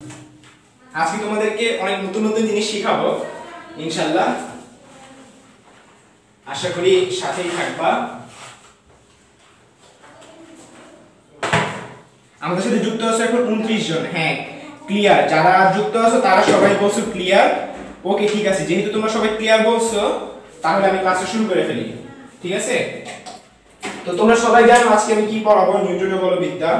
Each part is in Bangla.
আজকে তোমাদেরকে অনেক নতুন নতুন জিনিস শেখাবো ইনশাআল্লাহ। আশা করি সাথেই থাকবা। আমাদের সাথে যুক্ত আছে এখন 29 জন। হ্যাঁ, ক্লিয়ার। যারা যুক্ত আছো তারা সবাই বলছো ক্লিয়ার। ওকে, ঠিক আছে। যেহেতু তোমরা সবাই ক্লিয়ার বলছো, তাহলে আমি ক্লাসটা শুরু করে ফেলি। ঠিক আছে? তো তোমরা সবাই জানো আজকে আমি কি পড়াবো, নিউটনের বলবিদ্যা।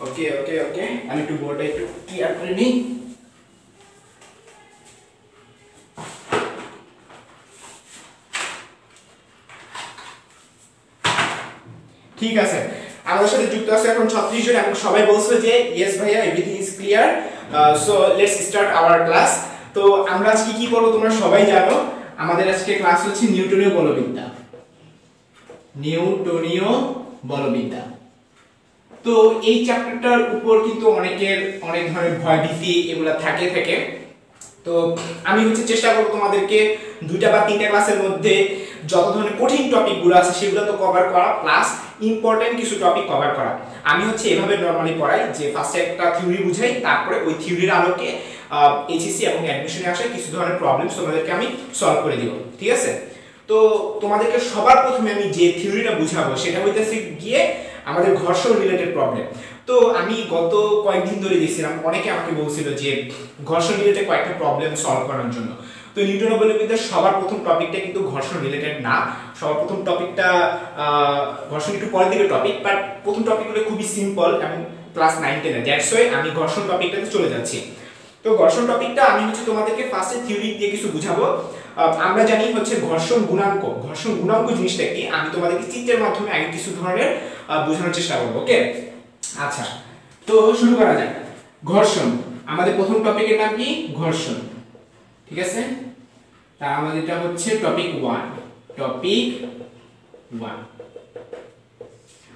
ওকে ওকে ওকে, আমি একটু বোর্ডটা একটু ক্লিয়ার করে নিই। ঠিক আছে, আমাদের সাথে যুক্ত আছে এখন 36 জন এবং সবাই বলছে যে ইয়েস ভাইয়া, everything is clear. So let's start our class. তো আমরা আজকে কি করব তোমরা সবাই জানো। আমাদের আজকে ক্লাস হচ্ছে নিউটনীয় বলবিদ্যা। নিউটনীয় বলবিদ্যা। তো এই চ্যাপ্টারটার উপর কিন্তু অনেকের অনেক ধরনের ভয়ভীতি এগুলা থাকে। তো আমি চেষ্টা করব তোমাদেরকে 2টা বা 3টা ক্লাসের মধ্যে যত ধরনের কঠিন টপিকগুলো আছে সেগুলো তো কভার করা, প্লাস ইম্পর্টেন্ট কিছু টপিক কভার করা। আমি এভাবে নরমালি পড়াই যে ফার্স্টে একটা থিওরি বুঝাই, তারপরে ওই থিওরির আলোকে এইচএসসি এবং অ্যাডমিশনে আসে কিছু ধরনের প্রবলেমস তোমাদেরকে আমি সলভ করে দিব। ঠিক আছে? তো তোমাদেরকে সবার প্রথমে আমি যে থিওরিটা বুঝাবো সেটা হইতেছে গিয়ে আমাদের ঘর্ষণ রিলেটেড প্রবলেম। তো আমি গত কয়েকদিন ধরে দেখছিলাম অনেকে আমাকে বলছিল যে ঘর্ষণ রিলেটেড কয়েকটা প্রবলেম সলভ করার জন্য। তো নিউটনের বলবিদ্যার সবার প্রথম টপিকটা কিন্তু ঘর্ষণ রিলেটেড না। সবার প্রথম টপিকটা ঘর্ষণ একটু পরের দিকে টপিক, বাট প্রথম টপিকগুলো খুবই সিম্পল এবং ক্লাস 9-10 এর। দ্যাটস ওয়াই আমি ঘর্ষণ টপিকটাতে চলে যাচ্ছি। তো ঘর্ষণ টপিকটা আমি তোমাদেরকে ফার্স্টে থিওরি দিয়ে কিছু বুঝাবো। আমরা জানি ঘর্ষণ গুণাঙ্ক। ঘর্ষণ গুণাঙ্ক জিনিসটা কি আমি তোমাদেরকে চিত্রের মাধ্যমে আগে কিছু ধরনের বোঝানোর চেষ্টা করব। ওকে, আচ্ছা, তো শুরু করা যাক। ঘর্ষণ, আমাদের প্রথম টপিকের নাম কি? ঘর্ষণ। ঠিক আছে, তা আমাদের এটা হচ্ছে টপিক 1। টপিক 1।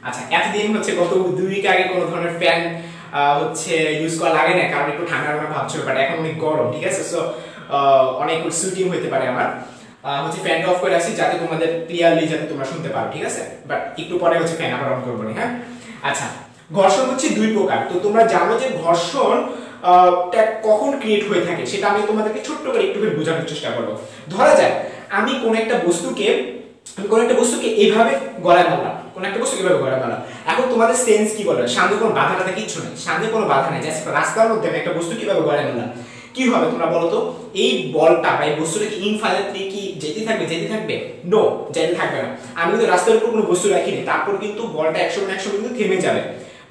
আচ্ছা, এতদিন গত 2 উইক আগে কোনো ধরনের ফ্যান ইউজ করা লাগে না, কারণ একটু ঠান্ডা ঠান্ডা ভাব ছিল, বাট এখন অনেক গরম। ঠিক আছে, সো অনেক সুইটিং হতে পারে আমার ফ্যানটা অফ করে রাখছি যাতে তোমাদের ক্লিয়ারলি যাতে তোমরা শুনতে পারো। ঠিক আছে, বাট একটু পরে ফ্যান আবার অন করবো না। হ্যাঁ, আচ্ছা, ঘর্ষণ 2 প্রকার। তো তোমরা জানো যে ঘর্ষণ কখন ক্রিয়েট হয়ে থাকে সেটা আমি তোমাদেরকে ছোট্ট করে একটু বোঝানোর চেষ্টা করবো। ধরা যায় আমি কোন একটা বস্তুকে এইভাবে গলায় মারলাম, কোন একটা বস্তু কিভাবে গলায় মারলাম। এখন তোমাদের সেন্স কি বলে? সামনে কোনো বাধা টাধা কিচ্ছু নেই, সামনে কোনো বাধা নেই, জাস্ট রাস্তার মধ্যে আমি একটা বস্তু কিভাবে গলায় মারলাম। কি হবে তোমরা বলো তো? এই বলটা বা এই বস্তুটা কি ইনফাইনাইটলি কি যেতে থাকবে? নো, যেতে থাকবে না। আমি যদি রাস্তার উপর কোনো বস্তু রাখিনি, তারপর কিন্তু বলটা 100 কিন্তু থেমে যাবে।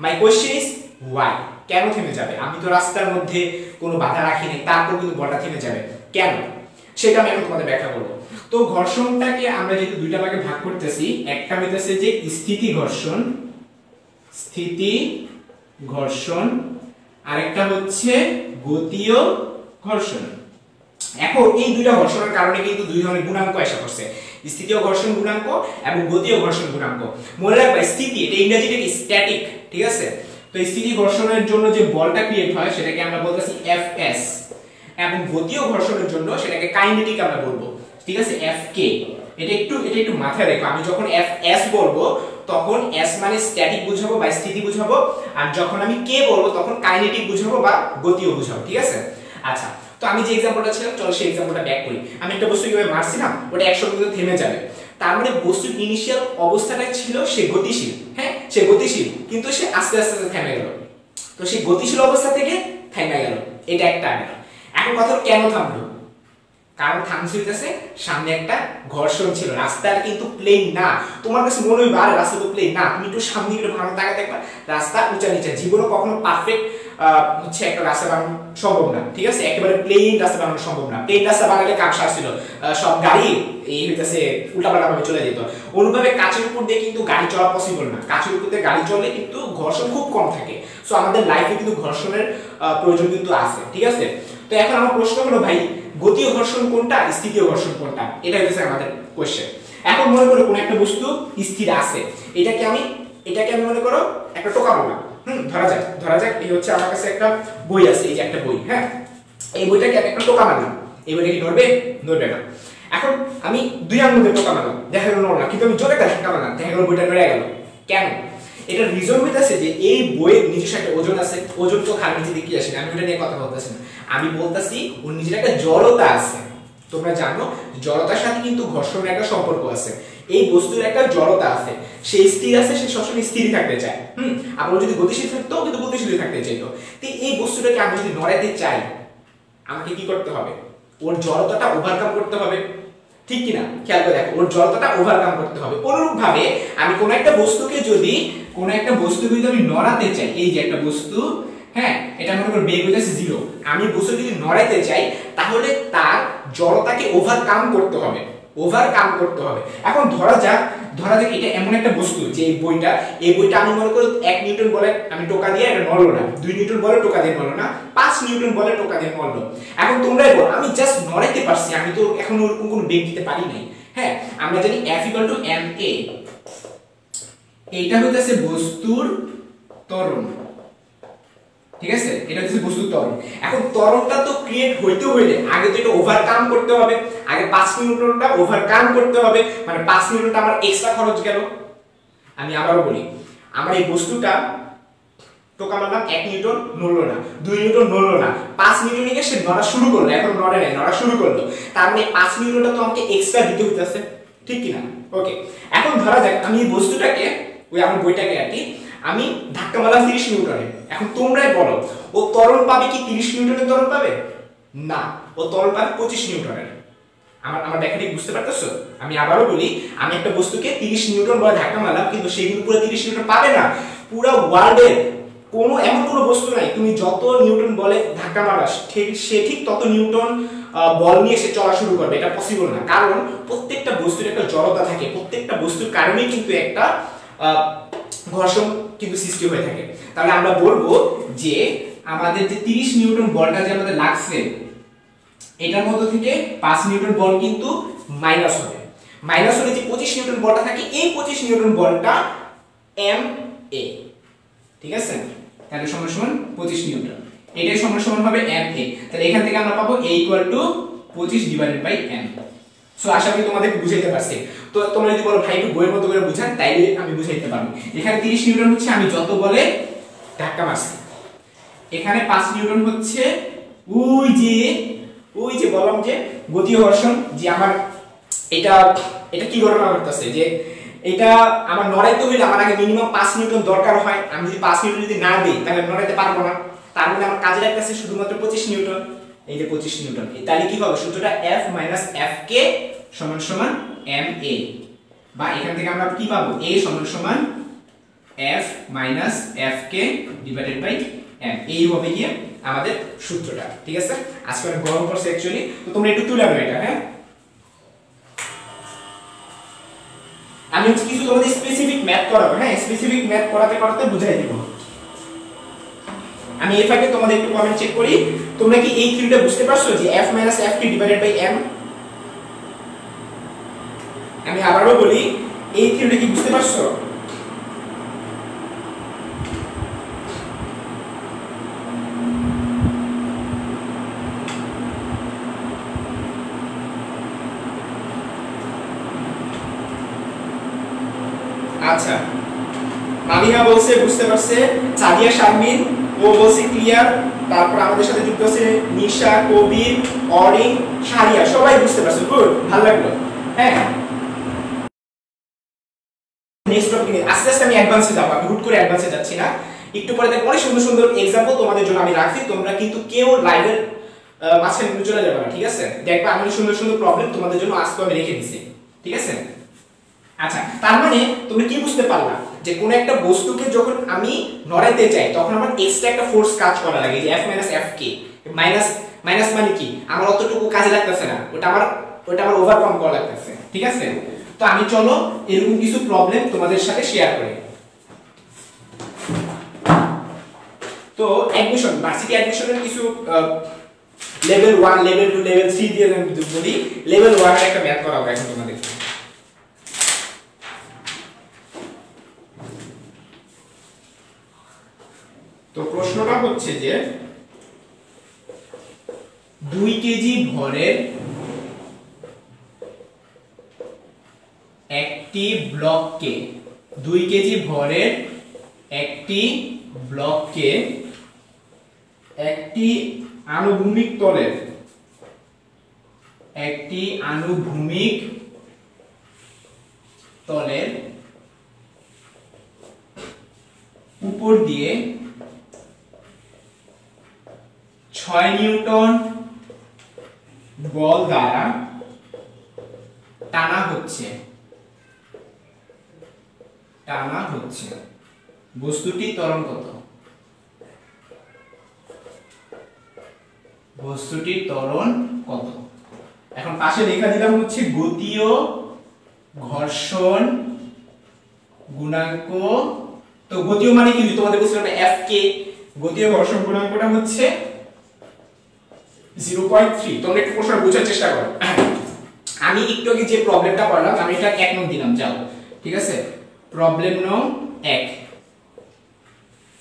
মাই কোশ্চেন ইজ ওয়াই? কেন থেমে যাবে? আমি তো রাস্তার মধ্যে কোনো বাধা রাখিনি, তারপর কিন্তু বলটা থেমে যাবে কেন? সেটা আমি এখন তোমাদের ব্যাখ্যা করব। তো ঘর্ষণটাকে আমরা যেহেতু 2টা ভাগে ভাগ করতেছি, একটা হইতেছে যে স্থিতি ঘর্ষণ, আরেকটা হচ্ছে গতীয় ঘর্ষণ। এখন এই 2টা ঘর্ষণের কারণে কিন্তু 2 ধরনের গুণাঙ্ক আসা করছে, স্থিতীয় ঘর্ষণ গুণাঙ্ক এবং গতীয় ঘর্ষণ গুণাঙ্ক। মনে রাখবা, স্থিতি এটা ইংরেজিতে কি? স্ট্যাটিক। ঠিক আছে, তো স্থিতি ঘর্ষণের জন্য যে বলটা ক্রিয়েট হয় সেটাকে আমরা বলতেছি Fs, এবং গতীয় ঘর্ষণের জন্য সেটাকে কাইনেটিক আমরা বলবো। ঠিক আছে, Fk। এটা একটু মাথায় রেখো। আমি যখন Fs বলবো তখন S মানে স্ট্যাটিক বুঝাবো বা স্থিতি বুঝাবো, আর যখন আমি K বলবো তখন কাইনেটিক বুঝাবো বা গতীয় বুঝাবো। ঠিক আছে, আচ্ছা, তো আমি যে एग्जांपलটা ছিল, চলো সেই एग्जांपलটা ব্যাক করি। আমি একটা বস্তু কিভাবে মারছিলাম, ওটা 100 কিন্তু থেমে যাবে। তার মানে বস্তুর ইনিশিয়াল অবস্থাটা ছিল সে গতিশীল। হ্যাঁ, সে গতিশীল, কিন্তু সে আস্তে আস্তে থেমে গেল। তো সেই গতিশীল অবস্থা থেকে থেমে গেল, এটা একটা। এখন কথা হলো কেন থামলো? কারণ থামছিতেছে সামনে একটা ঘর্ষণ ছিল। রাস্তাটা কিন্তু প্লেন না। তোমার কাছে মনে হইবে আরে রাস্তা তো প্লেন না, তুমি একটু সামনে একটু ভালো তাকায় দেখবা রাস্তা উঁচা নিচা। জীবনে কখনো পারফেক্ট একটা রাস্তা বানানো সম্ভব না। ঠিক আছে, একেবারে প্লেন রাস্তা বানানো সম্ভব না। প্লেন রাস্তা বানালে কাঁচা ছিল, সব গাড়ি এই হইতেছে উল্টাপাল্টা ভাবে চলে যেত। অনুভাবে কাঁচের উপর দিয়ে কিন্তু গাড়ি চলা পসিবল না। কাঁচের উপর দিয়ে গাড়ি চললে কিন্তু ঘর্ষণ খুব কম থাকে। সো আমাদের লাইফে কিন্তু ঘর্ষণের প্রয়োজন কিন্তু আছে। ঠিক আছে, তো এখন আমার প্রশ্ন হলো ভাই, গতীয় ঘর্ষণ কোনটা, স্থিতীয় ঘর্ষণ কোনটা? এটা হচ্ছে আমাদের কোশ্চেন। এখন মনে করো কোন একটা বস্তু স্থির আছে, এটাকে আমি মনে করো একটা টোকা বললাম। ধরা যাক এই হচ্ছে আমার কাছে একটা বই আছে, এই যে একটা বই। হ্যাঁ, এই বইটাকে একটা টোকা মারলাম, এই বইটা কি ধরবে? ধরবে না। এখন আমি দুই আঙ্গুলে টোকা মারলাম, দেখা গেল নড়লো না, কিন্তু আমি জোরে ধাক্কা মারলাম, দেখা গেল বইটা নড়ে গেল। কেন? এটা রিজন হইতাছে যে এই বইয়ের নিজস্ব একটা ওজন আছে। ওজন তো খালি নিচে দিকে আসে না, আমি ওটা নিয়ে কথা বলতেছি না, আমি বলতাছি ওর নিজের একটা জড়তা আছে। তোমরা জানো জড়তার সাথে কিন্তু ঘর্ষণের একটা সম্পর্ক আছে। এই বস্তুর একটা জড়তা আছে, সে স্থির আছে, সে সবসময় স্থির থাকতে চায়। আবার যদি গতিশীল থাকতো কিন্তু গতিশীল থাকতে চাইতো। তো এই বস্তুটাকে আমি যদি নড়াইতে চাই, আমাকে কি করতে হবে? ওর জড়তাটা ওভারকাম করতে হবে, ঠিক কিনা? খেয়াল করে দেখো, ওর জড়তাটা ওভারকাম করতে হবে। অনুরূপ ভাবে আমি কোন একটা বস্তুকে যদি আমি নড়াতে চাই, এই যে একটা বস্তু, হ্যাঁ, এটা মনে করো বেগ হইতাছে 0, আমি বস্তু যদি নড়াইতে চাই তাহলে তার জড়তাকে ওভারকাম করতে হবে। এখন ধরা যাক এটা এমন একটা বস্তু যে এই বইটা আমি মনে করি 1 নিউটন বলে আমি টোকা দিয়ে এটা নড়লো না, 2 নিউটন বলে টোকা দিয়ে নড়লো না, 5 নিউটন বলে টোকা দিয়ে নড়লো। এখন তোমরাই বলো, আমি জাস্ট নড়াইতে পারছি, আমি তো এখন ওরকম কোনো বেগ দিতে পারি নাই। হ্যাঁ, আমরা জানি F = ma, এইটা হইতাছে বস্তুর ত্বরণ, ঠিক আছে? এটা হচ্ছে বস্তুর ত্বরণ। এখন ত্বরণটা তো ক্রিয়েট হইতে হইলে আগে তো এটা ওভারকাম করতে হবে, আগে 5 নিউটনটা ওভারকাম করতে হবে, মানে 5 নিউটনটা আমার এক্সট্রা খরচ গেল। আমি আবারও বলি, আমার এই বস্তুটা টোকা মারলাম, 1 নিউটন নড়লো না, 2 নিউটন নড়লো না, 5 নিউটন নিয়ে সে নড়া শুরু করলো, এখন নড়ে নাই, নড়া শুরু করলো, তার মানে 5 নিউটনটা তো আমাকে এক্সট্রা দিতে হইতাছে, ঠিক কি না? ওকে, এখন ধরা যাক আমি এই বস্তুটাকে, ওই আমার বইটাকে আর কি, আমি ধাক্কা মারলাম 30 নিউটনে। এখন তোমরাই বলো, ও ত্বরণ পাবে কি 30 নিউটনের ত্বরণ পাবে? না, ও ত্বরণ পাবে 25 নিউটনের। আমার ব্যাখ্যাটি বুঝতে পারতেছো? আমি আবারও বলি, আমি একটা বস্তুকে 30 নিউটন বলে ধাক্কা মারলাম, কিন্তু সে কিন্তু পুরো 30 নিউটন পাবে না। পুরো ওয়ার্ল্ডে এমন কোনো বস্তু নাই তুমি যত নিউটন বলে ধাক্কা মারাস সে ঠিক তত নিউটন বল নিয়ে সে চলা শুরু করবে, এটা পসিবল না। কারণ প্রত্যেকটা বস্তুর একটা জড়তা থাকে, প্রত্যেকটা বস্তুর কারণেই কিন্তু একটা ঘর্ষণ কিন্তু সৃষ্টি হয়ে থাকে। তাহলে আমরা বলবো যে আমাদের যে 30 নিউটন বলটা যে আমাদের লাগছে, এটার মধ্যে থেকে 5 নিউটন বল কিন্তু মাইনাস হবে। মাইনাস হলে যে 25 নিউটন বলটা থাকে, এই 25 নিউটন বলটা ma, ঠিক আছে? তাহলে সমান সমান 25 নিউটন, এটাই সমান সমান হবে ma। তাহলে এখান থেকে আমরা পাবো a = 25/m। সো আশা করি তোমাদের বুঝাইতে পারছি। তো তোমরা যদি বলো ভাই একটু বইয়ের মতো করে বুঝান, তাইলে আমি বুঝাইতে পারবো। এখানে 30 নিউটন হচ্ছে আমি যত বলে ধাক্কা মারছি, এখানে 5 নিউটন হচ্ছে ওই যে বললাম যে গতীয় ঘর্ষণ, যে আমার এটা কি ঘটনা করতেছে, যে এটা আমার নড়াইতে হইলে আমার আগে মিনিমাম 5 নিউটন দরকার হয়। আমি যদি 5 নিউটন যদি না দেই তাহলে নড়াইতে পারবো না। তার মানে আমার কাজে লাগতেছে শুধুমাত্র 25 নিউটন। এই যে 25 নিউটন, তাহলে কি হবে? সূত্রটা F - Fk = ma, বা এখান থেকে আমরা কি পাবো? A = F - Fk/m। এই হবে কি আমাদের সূত্রটা, ঠিক আছে? আজকে অনেক গরম পড়ছে অ্যাকচুয়ালি, তো তোমরা একটু তুলে নাও এটা। হ্যাঁ, আমি কিছু তোমাদের স্পেসিফিক ম্যাথ করাবো। হ্যাঁ, স্পেসিফিক ম্যাথ করাতে বুঝাই দেব। আমি এই ফাইলে তোমাদের একটু কমেন্ট চেক করি, তোমরা কি এই থিওরিটা বুঝতে পারছো যে F - Fk/m? আমি আবারও বলি, এই থিওরিটা কি বুঝতে পারছো? আচ্ছা, মালিহা বলছে বুঝতে পারছে, সাদিয়া শারমিন ও বলছে ক্লিয়ার, তারপর আমাদের সাথে যুক্ত আছে নিশা, কবির, অরিং, শারিয়া, সবাই বুঝতে পারছে। গুড, ভালো লাগলো। হ্যাঁ, নেক্সট টপিক আস্তে আস্তে আমি অ্যাডভান্সে যাব, আমি হুট করে অ্যাডভান্সে যাচ্ছি না। একটু পরে দেখো অনেক সুন্দর সুন্দর एग्जांपल তোমাদের জন্য আমি রাখছি, তোমরা কিন্তু কেউ লাইভের মাঝখানে চলে যাবে না, ঠিক আছে? দেখবা আমি সুন্দর সুন্দর প্রবলেম তোমাদের জন্য আজকে আমি রেখে দিয়েছি, ঠিক আছে? আচ্ছা, তার মানে তুমি কি বুঝতে পারলা যে কোন একটা বস্তুকে যখন আমি নড়াইতে চাই তখন আমার এক্সট্রা একটা ফোর্স কাজ করা লাগে, যে F - Fk। মাইনাস মানে কি? আমার অতটুকু কাজে লাগতেছে না, ওটা আমার ওভারকাম করা লাগতেছে, ঠিক আছে? তো আমি চলো এরকম কিছু প্রবলেম তোমাদের সাথে শেয়ার করি। তো অ্যাডমিশন, ভার্সিটি অ্যাডমিশনের কিছু লেভেল 1, লেভেল 2, লেভেল 3 দিয়ে আমি বলি। লেভেল 1 এর একটা ম্যাথ করাবো এখন তোমাদের। তো প্রশ্নটা হচ্ছে যে 2 কেজি ভরের ব্লককে 2 কেজি ভরের একটি ব্লককে একটি আনুভূমিক তলের উপর দিয়ে 6 নিউটন বল দ্বারা টানা হচ্ছে বস্তুটির ত্বরণ কত? এখন পাশে লেখা দিলাম হচ্ছে গতীয় ঘর্ষণ গুণাঙ্ক। তো গতীয় মানে কি তোমাদের বলছিলাম এফ কে, গতীয় ঘর্ষণ গুণাঙ্কটা হচ্ছে 0.3। তোমরা একটু প্রশ্নটা বোঝার চেষ্টা করো। আমি একটু আগে যে প্রবলেমটা করলাম আমি এটা 1 নং দিলাম, যাও ঠিক আছে, প্রবলেম নং 1।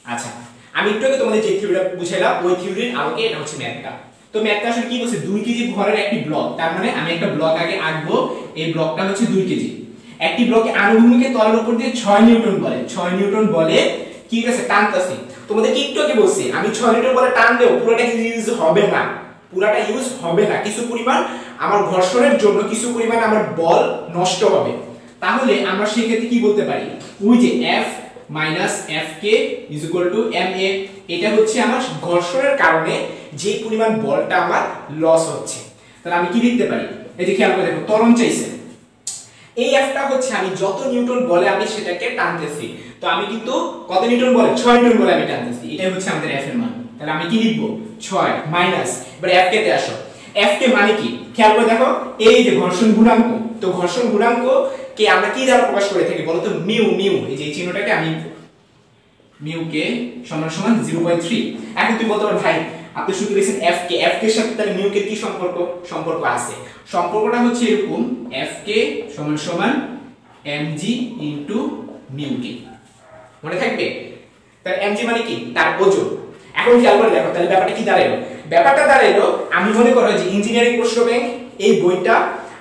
আচ্ছা, আমি একটু আগে তোমাদের যে থিওরিটা বুঝাইলাম ওই থিওরির আলোকে এটা হচ্ছে ম্যাথটা। তো ম্যাথটা আসলে কি বলছে, 2 কেজি ভরের একটি ব্লক, তার মানে আমি একটা ব্লক আগে আঁকবো, এই ব্লকটা হচ্ছে 2 কেজি। একটি ব্লকে আনুভূমিক তলের উপর দিয়ে 6 নিউটন বলে কি আছে টানতাছি। তোমাদের কি একটু আগে বলছি আমি 6 নিউটন বলে টান দেব, পুরোটা ইউজ হবে না, কিছু পরিমাণ আমার ঘর্ষণের জন্য কিছু পরিমাণ আমার বল নষ্ট হবে। তাহলে আমরা সেই ক্ষেত্রে কি বলতে পারি, ওই যে F - Fk ma, এটা হচ্ছে আমার ঘর্ষণের কারণে যে পরিমাণ বলটা আমার লস হচ্ছে। তাহলে আমি কি লিখতে পারি, এই যে খেয়াল করে দেখো, ত্বরণ চাইছে, এই এফটা হচ্ছে আমি যত নিউটন বলে আমি সেটাকে টানতেছি। তো আমি কিন্তু কত নিউটন বলে, 6 নিউটন বলে আমি টানতেছি, এটাই হচ্ছে আমাদের এফ এর মান। তাহলে আমি কি লিখবো, 6 মাইনাস, এবারে এফ কে তে আসো, এফ কে মানে কি খেয়াল করে দেখো, এই যে ঘর্ষণ গুণাঙ্ক। তো ঘর্ষণ গুণাঙ্ক কে আমরা কি দ্বারা প্রকাশ করে থাকি বলো তো, মিউ। এই যে চিহ্নটাকে আমি মিউ কে সমান 0.3। এখন তুমি বলতে পারো ভাই আপনি শুধু লিখছেন এফ কে এর সাথে তাহলে মিউ কে কি সম্পর্ক আছে? সম্পর্কটা হচ্ছে এরকম, এফ কে সমান mg ইনটু মিউ কে, মনে থাকবে? তাহলে mg মানে কি, তার ওজন। এখন খেয়াল করে দেখো তাহলে ব্যাপারটা কি দাঁড়ালো, আমি মনে করো যে ইঞ্জিনিয়ারিং প্রশ্ন ব্যাংক এই বইটা,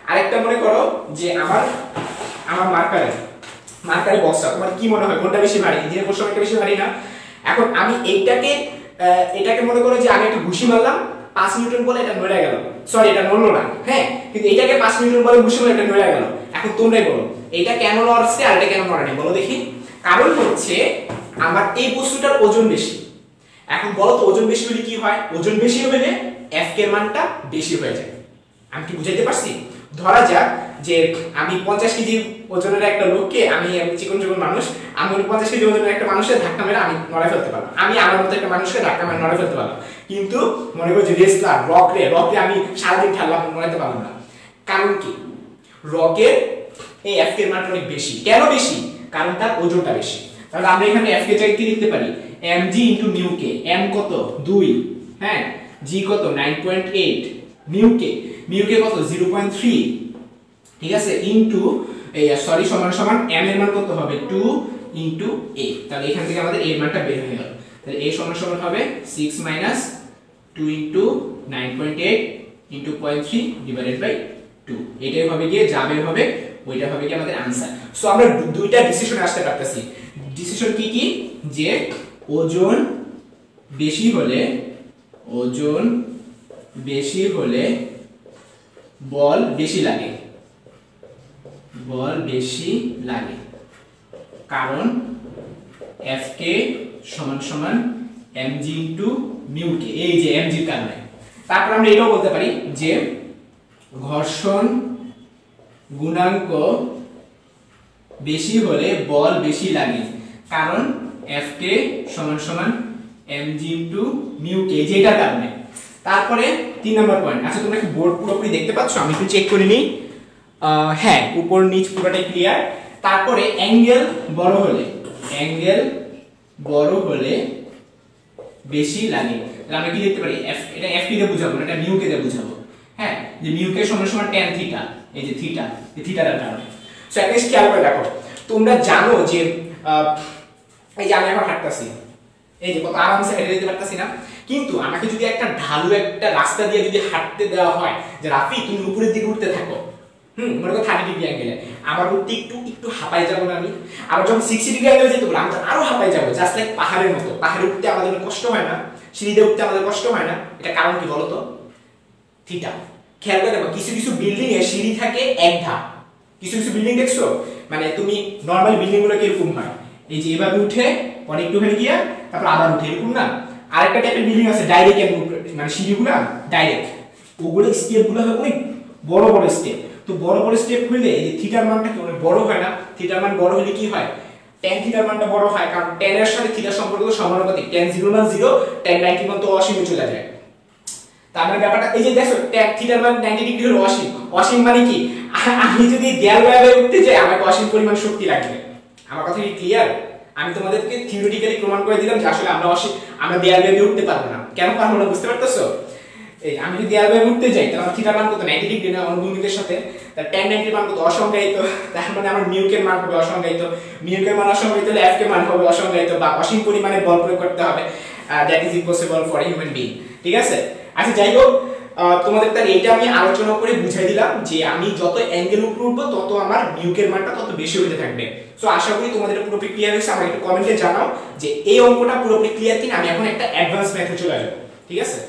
আরেকটা মনে করো যে আমার মার্কারি বক্সটা, তোমার কি মনে হয় কোনটা বেশি ভারী? ইঞ্জিনিয়ারিং প্রশ্ন ব্যাংকটা বেশি ভারী না? এখন আমি এটাকে মনে করো যে আমি একটা ঘুষি মারলাম, 5 নিউটন বলে এটা নড়ে গেল, সরি এটা নড়লো না, হ্যাঁ, কিন্তু এটাকে 5 নিউটন বলে ঘুষি মারলে এটা নড়ে গেল। এখন তোমরাই বলো এটা কেন নড়ছে আর এটা কেন নড়েনি, বলো দেখি। কারণ হচ্ছে আমার এই বস্তুটার ওজন বেশি। এখন বলো তো ওজন বেশি হলে কি হয়, ওজন বেশি হলে এফ কে এর মানটা বেশি হয়ে যায়। আমি কি বুঝাইতে পারছি? ধরা যাক যে আমি 50 কেজি ওজনের একটা লোককে, আমি চিকন মানুষ, আমি 50 কেজি ওজনের একটা মানুষের ধাক্কা মেরে আমি নড়ে ফেলতে পারলাম, আমি আমার মতো একটা মানুষকে ধাক্কা মেরে নড়ে ফেলতে পারলাম। কিন্তু মনে করো যে রেসলার রকে আমি সারাদিন খেললাম, নড়াইতে পারলাম না। কারণ কি, রকের এই এফ কে এর মানটা অনেক বেশি। কেন বেশি? কারণ তার ওজনটা বেশি। তাহলে আমরা এখানে এফ কে চাই কি লিখতে পারি, mg ইনটু মিউ কে। m কত 2, হ্যাঁ, g কত 9.8, মিউ কে কত 0.3, ঠিক আছে, ইনটু সমান m এর মান কত হবে 2 ইনটু a। তাহলে এখান থেকে আমাদের a এর মানটা বের হয়ে গেল। তাহলে a সমান হবে 6 minus 2 into 9.8 into 0.3 divided by 2। এটাই হবে গিয়ে যা বের হবে ওইটা হবে কি আমাদের आंसर। সো আমরা দুইটা ডিসিশনে আসতে পারতেছি। ডিসিশন কি যে ওজন বেশি হলে বল বেশি লাগে, কারণ এফ কে সমান mg ইনটু মিউ কে, এই যে mg এর কারণে। তারপর আমরা এটাও বলতে পারি যে ঘর্ষণ গুণাঙ্ক বেশি হলে বল বেশি লাগে, কারণ Fk সমান mg ইনটু মিউ কে, যেটার কারণে। তারপরে 3 নম্বর পয়েন্ট, আচ্ছা তোমরা কি বোর্ড পুরোপুরি দেখতে পাচ্ছ? আমি একটু চেক করে নিই, হ্যাঁ উপর নিচ পুরোটাই ক্লিয়ার। তারপরে অ্যাঙ্গেল বড় হলে বেশি লাগে, তাহলে আমরা কি লিখতে পারি, এটা Fk দিয়ে বুঝাবো না, এটা মিউ কে দিয়ে বুঝাবো, হ্যাঁ, যে মিউ কে সমান tan থিটা, এই যে থিটাটার কারণে। সো একটা জিনিস খেয়াল করে দেখো, তোমরা জানো যে এই যে আমি এখন হাঁটতাছি, এই যে কত আরামসে হেঁটে যেতে পারতাছি না, কিন্তু আমাকে যদি একটা ঢালু একটা রাস্তা দিয়ে যদি হাঁটতে দেওয়া হয় যে রাফি তুমি উপরের দিকে উঠতে থাকো, মনে করো 30 ডিগ্রি অ্যাঙ্গেলে আমার উঠতে একটু একটু হাঁপাই যাবো না আমি, আবার যখন 60 ডিগ্রি অ্যাঙ্গেলে যেতে বলবো আমি তো আরো হাঁপাই যাবো, জাস্ট লাইক পাহাড়ের মতো। পাহাড়ে উঠতে আমাদের কষ্ট হয় না, সিঁড়িতে উঠতে আমাদের কষ্ট হয় না, এটা কারণ কি বলো তো? থিটা। খেয়াল করে দেখো, কিছু কিছু বিল্ডিং এ সিঁড়ি থাকে এক ধাপ, কিছু কিছু বিল্ডিং দেখছো, মানে তুমি নরমাল বিল্ডিং গুলো কিরকম হয়, এই যে এভাবে উঠে অনেক একটুখানি গিয়া তারপর আবার উঠে, এরকম না। আরেকটা টাইপের বিল্ডিং আছে ডাইরেক্ট, মানে সিঁড়িগুলো ডাইরেক্ট, ওগুলো স্টেপ গুলো হয় অনেক বড় বড় স্টেপ। তো বড় বড় স্টেপ হইলে এই যে থিটার মানটা কি অনেক বড় হয় না? থিটার মান বড় হলে কি হয়? tan থিটার মানটা বড় হয়, কারণ tan এর সাথে থিটার সম্পর্ক সমানুপাতিক। tan 0 মান 0, tan 90 মান তো অসীমে চলে যায়। তার মানে ব্যাপারটা এই যে দেখো, tan থিটার মান 90 ডিগ্রি হলো অসীম। অসীম মানে কি? আমি যদি দেয়াল বাইরে উঠতে যাই আমাকে অসীম পরিমাণ শক্তি লাগবে। আমার কথা কি ক্লিয়ার? আমি তোমাদেরকে থিওরিটিক্যালি প্রমাণ করে দিলাম যে আসলে আমরা দেয়াল বাইরে উঠতে পারবো না। কেন পারবো না বুঝতে পারতেছো? এই আমি যদি দেয়াল বাইরে উঠতে যাই তাহলে থিটার মান কত? 90 ডিগ্রি না অনুভূমিকের সাথে, তার tan 90 মান কত? অসংজ্ঞায়িত। তার মানে আমার মিউকের মান হবে অসংজ্ঞায়িত। মিউকের মান অসংজ্ঞায়িত হলে এফ এর মান হবে অসংজ্ঞায়িত, বা অসীম পরিমাণে বল প্রয়োগ করতে হবে। That is impossible for human being. ঠিক আছে? আচ্ছা যাই হোক, তোমাদের তার এইটা আমি আলোচনা করে বুঝাই দিলাম যে আমি যত অ্যাঙ্গেল উপরে উঠবো তত আমার মিউকের মানটা তত বেশি হতে থাকবে। সো আশা করি তোমাদের পুরোপুরি ক্লিয়ার হয়েছে। আমাকে একটু কমেন্টে জানাও যে এই অঙ্কটা পুরোপুরি ক্লিয়ার কিনা। আমি এখন একটা অ্যাডভান্স মেথড চলে আসবো। ঠিক আছে?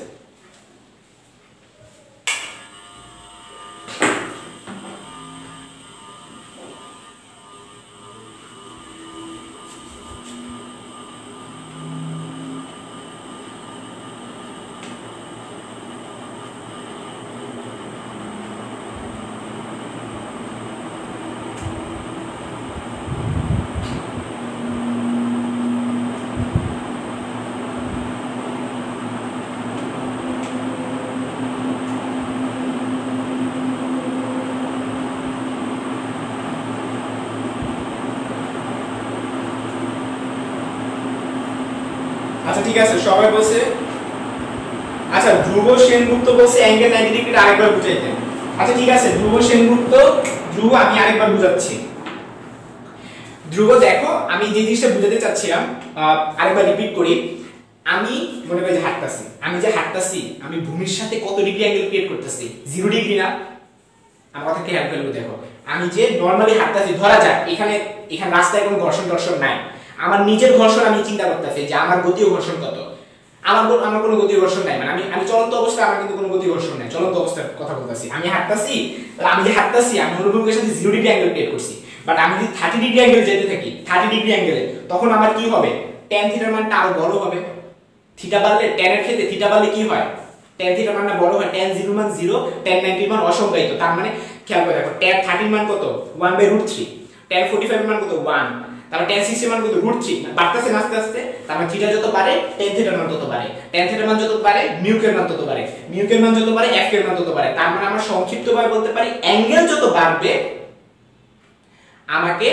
আচ্ছা ঠিক আছে, সবাই বলছে। আচ্ছা ধ্রুব সেনগুপ্ত বলছে অ্যাঙ্গেল 90 ডিগ্রি আরেকবার বুঝাইতে। আচ্ছা ঠিক আছে, ধ্রুব সেনগুপ্ত, ধ্রুব আমি আরেকবার বুঝাচ্ছি। ধ্রুব দেখো, আমি যে জিনিসটা বুঝাতে চাচ্ছিলাম আরেকবার রিপিট করি। আমি মনে করি যে হাঁটতাছি, আমি যে হাঁটতাছি আমি ভূমির সাথে কত ডিগ্রি অ্যাঙ্গেল ক্রিয়েট করতেছি? 0 ডিগ্রি না? আমার কথা কি হেল্প করবে? দেখো আমি যে নরমালি হাঁটতাছি, ধরা যাক এখানে রাস্তায় কোনো ঘর্ষণ নাই, আমার নিজের ঘর্ষণ আমি চিন্তা করতেছি যে আমার গতি ও ঘর্ষণ কত। আমার কোনো গতি ঘর্ষণ নাই, মানে আমি চলন্ত অবস্থায়, আমার কিন্তু কোনো গতি ঘর্ষণ নাই, চলন্ত অবস্থার কথা বলতেছি। আমি হাঁটতাছি, আমি যে হাঁটতাছি আমি অনুভূমিকের সাথে 0 ডিগ্রি অ্যাঙ্গেল ক্রিয়েট করছি। বাট আমি যদি 30 ডিগ্রি অ্যাঙ্গেল যেতে থাকি, 30 ডিগ্রি অ্যাঙ্গেলে, তখন আমার কি হবে? tan থিটার মানটা আরো বড় হবে। থিটা বাড়লে, tan এর ক্ষেত্রে থিটা বাড়লে কি হয়? tan থিটার মানটা বড় হয়। tan 0 মান 0, tan 90 মান অসংজ্ঞায়িত। তার মানে খেয়াল করে দেখো, tan 30 মান কত? 1/√3। tan 45 মান কত? 1। তারপর tan 60 মান কত? √3। বাড়তেছে আস্তে আস্তে। তার মানে থিটা যত বাড়ে tan থিটার মান তত বাড়ে, tan থিটার মান যত বাড়ে মিউকের মান তত বাড়ে, মিউকের মান যত বাড়ে এফ এর মান তত বাড়ে। তার মানে আমরা সংক্ষিপ্তভাবে বলতে পারি অ্যাঙ্গেল যত বাড়বে আমাকে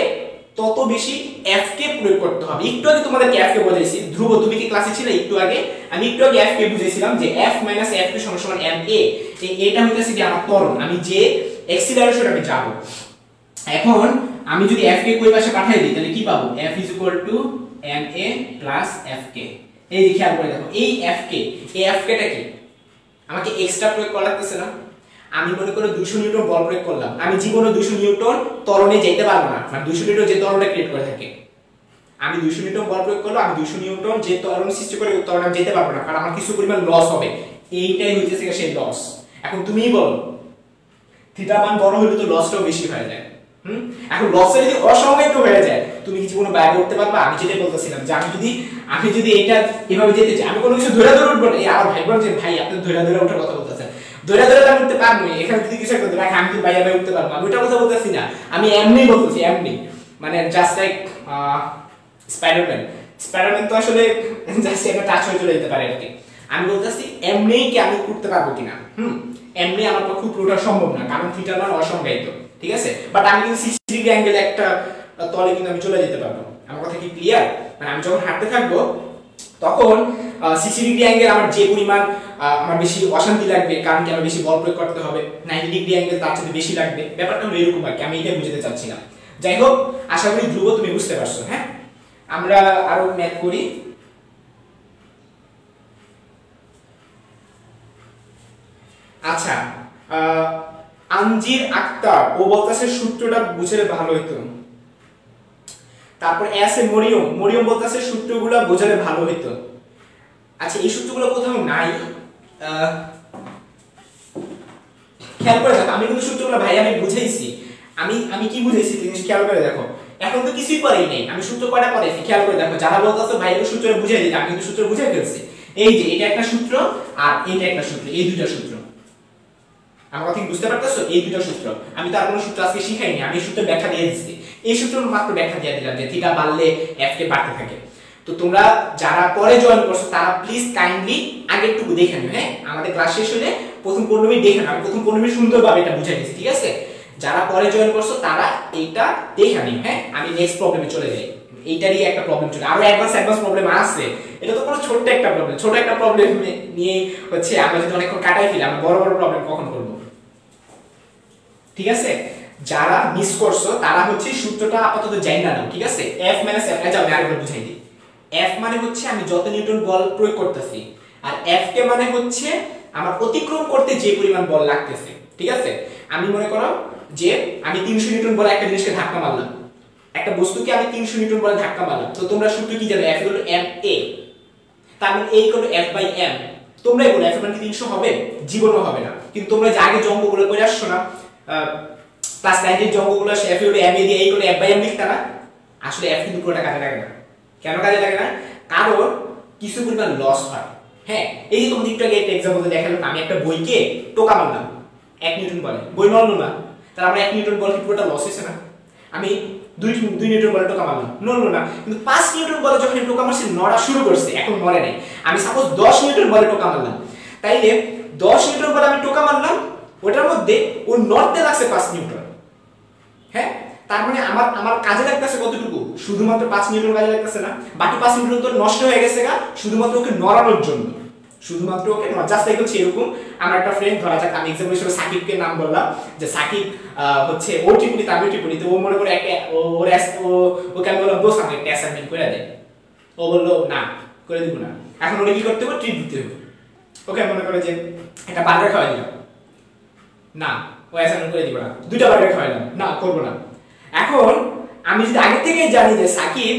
তত বেশি এফ কে প্রয়োগ করতে হবে। একটু আগে তোমাদেরকে এফ কে বোঝাইছি। ধ্রুব তুমি কি ক্লাসে ছিলে? একটু আগে আমি এফ কে বুঝাইছিলাম যে f - f = ma। এই এটা হইতাছে কি আমার ত্বরণ, আমি যে এক্সিলারেশন আমি যাব। এখন আমি যদি f কে কই পাশে পাঠিয়ে দিই তাহলে কি পাবো? f = ma + f কে। এই যে খেয়াল করে দেখো, এই f কে, এই f কেটা কি আমাকে এক্সট্রা প্রয়োগ করা লাগতেছে না? আমি মনে করে 200 নিউটন বল প্রয়োগ করলাম, আমি জীবনে 200 নিউটন ত্বরণে যেতে পারবো না, মানে 200 নিউটন যে ত্বরণটা ক্রিয়েট করে থাকে, আমি 200 নিউটন বল প্রয়োগ করলাম, আমি 200 নিউটন যে ত্বরণ সৃষ্টি করে ত্বরণে আমি যেতে পারবো না, কারণ আমার কিছু পরিমাণ লস হবে। এইটাই হইতেছে সেই লস। এখন তুমিই বলো, থিটা মান বড় হলে তো লসটাও বেশি হয়ে যায়। এখন লসটা যদি অসংজ্ঞায়িত হয়ে যায় তুমি কি জীবনে বাইরে উঠতে পারবা? আমি যেটাই বলতেছিলাম যে আমি যদি এটা এভাবে যেতে চাই, আমি কোনো কিছু ধরে উঠবো না। আমার ভাই বল যে ভাই আপনি ধরে ওঠার কথা বলতেছেন, ধরে আমি উঠতে পারবো না। এখানে যদি কিছু একটা রাখে আমি কি বাইরে উঠতে পারবো? আমি ওটার কথা বলতেছি না, আমি এমনি বলতেছি, এমনি মানে জাস্ট লাইক স্পাইডারম্যান তো আসলে জাস্ট একটা টাচ হয়ে চলে যেতে পারে আর কি। আমি বলতেছি এমনি কি আমি উঠতে পারবো কিনা? এমনি আমার পক্ষে উপরে ওঠা সম্ভব না, কারণ থিটা মান অসংজ্ঞায়িত। ঠিক আছে? বাট আমি কিন্তু 60 ডিগ্রি অ্যাঙ্গেলে একটা তলে কিন্তু আমি চলে যেতে পারবো। আমার কথা কি ক্লিয়ার? মানে আমি যখন হাঁটতে থাকবো তখন 60 ডিগ্রি অ্যাঙ্গেল আমার যে পরিমাণ আমার বেশি অশান্তি লাগবে, কারণ কি আমার বেশি বল প্রয়োগ করতে হবে। 90 ডিগ্রি অ্যাঙ্গেল তার চেয়ে বেশি লাগবে। ব্যাপারটা হলো এরকম আর কি, আমি এটাই বুঝাতে চাচ্ছিলাম। যাই হোক, আশা করি ধ্রুব তুমি বুঝতে পারছো। হ্যাঁ, আমরা আরো ম্যাথ করি। আচ্ছা, তানজির আক্তার ও বলতেছে সূত্রটা বুঝলে ভালো হতো। তারপর এস এ মরিয়ম, মরিয়ম বলতেছে সূত্রগুলো বোঝালে ভালো হতো। আচ্ছা এই সূত্রগুলো কোথাও নাই, খেয়াল করে দেখো। আমি কিন্তু সূত্রগুলো ভাই আমি বুঝাইছি, আমি কি বুঝাইছি জিনিস খেয়াল করে দেখো। এখন তো কিছুই করেই নেই, আমি সূত্র কয়টা করেছি খেয়াল করে দেখো। যারা বলতেছো ভাই এই সূত্র বুঝাই দিই, আমি কিন্তু সূত্র বুঝাই ফেলছি। এই যে এটা একটা সূত্র আর এটা একটা সূত্র, এই দুইটা সূত্র। আমার কথা বুঝতে পারতেছো? এই দুইটা সূত্র। আমি তো আর কোনো সূত্র আজকে শিখাইনি, আমি এই সূত্রের ব্যাখ্যা দিয়ে দিচ্ছি। এই সূত্র মাত্র ব্যাখ্যা দিয়ে দিলাম যে থিটা বাড়লে এফ কে বাড়তে থাকে। তো তোমরা যারা পরে জয়েন করছো তারা প্লিজ কাইন্ডলি আগেরটুকু দেখে নিও। হ্যাঁ, আমাদের ক্লাস শেষ হলে প্রথম 15 মিনিট দেখে নাও। আমি প্রথম 15 মিনিট সুন্দরভাবে এটা বুঝাই দিয়েছি, ঠিক আছে? যারা পরে জয়েন করছো তারা এইটা দেখে নিও। হ্যাঁ, আমি নেক্সট প্রবলেমে চলে যাই। এইটারই একটা প্রবলেম চলে, আরো অ্যাডভান্স প্রবলেম আছে। এটা তো কোনো ছোট একটা প্রবলেম, ছোট একটা প্রবলেম নিয়ে হচ্ছে আমরা যদি অনেকক্ষণ কাটাই ফেলি, আমরা বড় বড় প্রবলেম কখন করব? ঠিক আছে, যারা মিস করছো তারা হচ্ছে সূত্রটা আপাতত জানি না, ঠিক আছে? F - F যাও, আমি আরেকবার বুঝাই দিই। F মানে হচ্ছে আমি যত নিউটন বল প্রয়োগ করতেছি, আর F কে মানে হচ্ছে আমার অতিক্রম করতে যে পরিমাণ বল লাগতেছে, ঠিক আছে? আমি মনে করো যে আমি 300 নিউটন বলে একটা জিনিসকে ধাক্কা মারলাম, একটা বস্তুকে আমি 300 নিউটন বলে ধাক্কা মারলাম। তো তোমরা সূত্র কি জানো? F = ma, তার মানে a = F/m। তোমরাই বলো F = 300 হবে? জীবনও হবে না। কিন্তু তোমরা যে আগে অঙ্কগুলো করে আসছো না, ক্লাস 9 এর অঙ্কগুলো F = ma দিয়ে a = F/m লিখতা না? আসলে F কিন্তু পুরোটা কাজে লাগে না। কেন কাজে লাগে না? কারণ কিছু পরিমাণ লস হয়। হ্যাঁ, এই যে তোমাদের একটু আগে একটা एग्जांपल দেখালাম, আমি একটা বইকে টোকা মারলাম 1 নিউটন বলে, বই নড়লো না, তাহলে আমার 1 নিউটন বল কি পুরোটা লস হইছে না? আমি 2 নিউটন বলে টোকা মারলাম, নড়লো না। কিন্তু 5 নিউটন বলে যখন টোকা মারছি নড়া শুরু করছে, এখন নড়ে নাই। আমি সাপোজ 10 নিউটন বলে টোকা মারলাম, তাইলে 10 নিউটন বলে আমি টোকা মারলাম, ওটার মধ্যে ও নড়তে লাগছে 5 নিউটন। হ্যাঁ, তার মানে আমার কাজে লাগতেছে কতটুকু? শুধুমাত্র 5 নিউটন কাজে লাগতেছে না, বাকি 5 নিউটন তো নষ্ট হয়ে গেছে গা শুধুমাত্র ওকে নড়ানোর জন্য, শুধুমাত্র ওকে জাস্ট লাইক হচ্ছে এরকম। আমার একটা ফ্রেন্ড, ধরা যাক আমি एग्जांपल হিসেবে সাকিবকে নাম বললাম, যে সাকিব হচ্ছে ও টিপুনি তাবে টিপুনি, তো ও মনে করে একটা ও কেন বললাম দোস্ত আমাকে একটা অ্যাসাইনমেন্ট করে দে, ও বললো না করে দিব না। এখন ওকে কি করতে হবে? ট্রিট দিতে হবে। ওকে মনে করে যে একটা বার্গার খাওয়াই দিলাম, না ও অ্যাসাইনমেন্ট করে দিব না। দুইটা বার্গার খাওয়াইলাম, না করব না। এখন আমি যদি আগে থেকে জানি যে সাকিব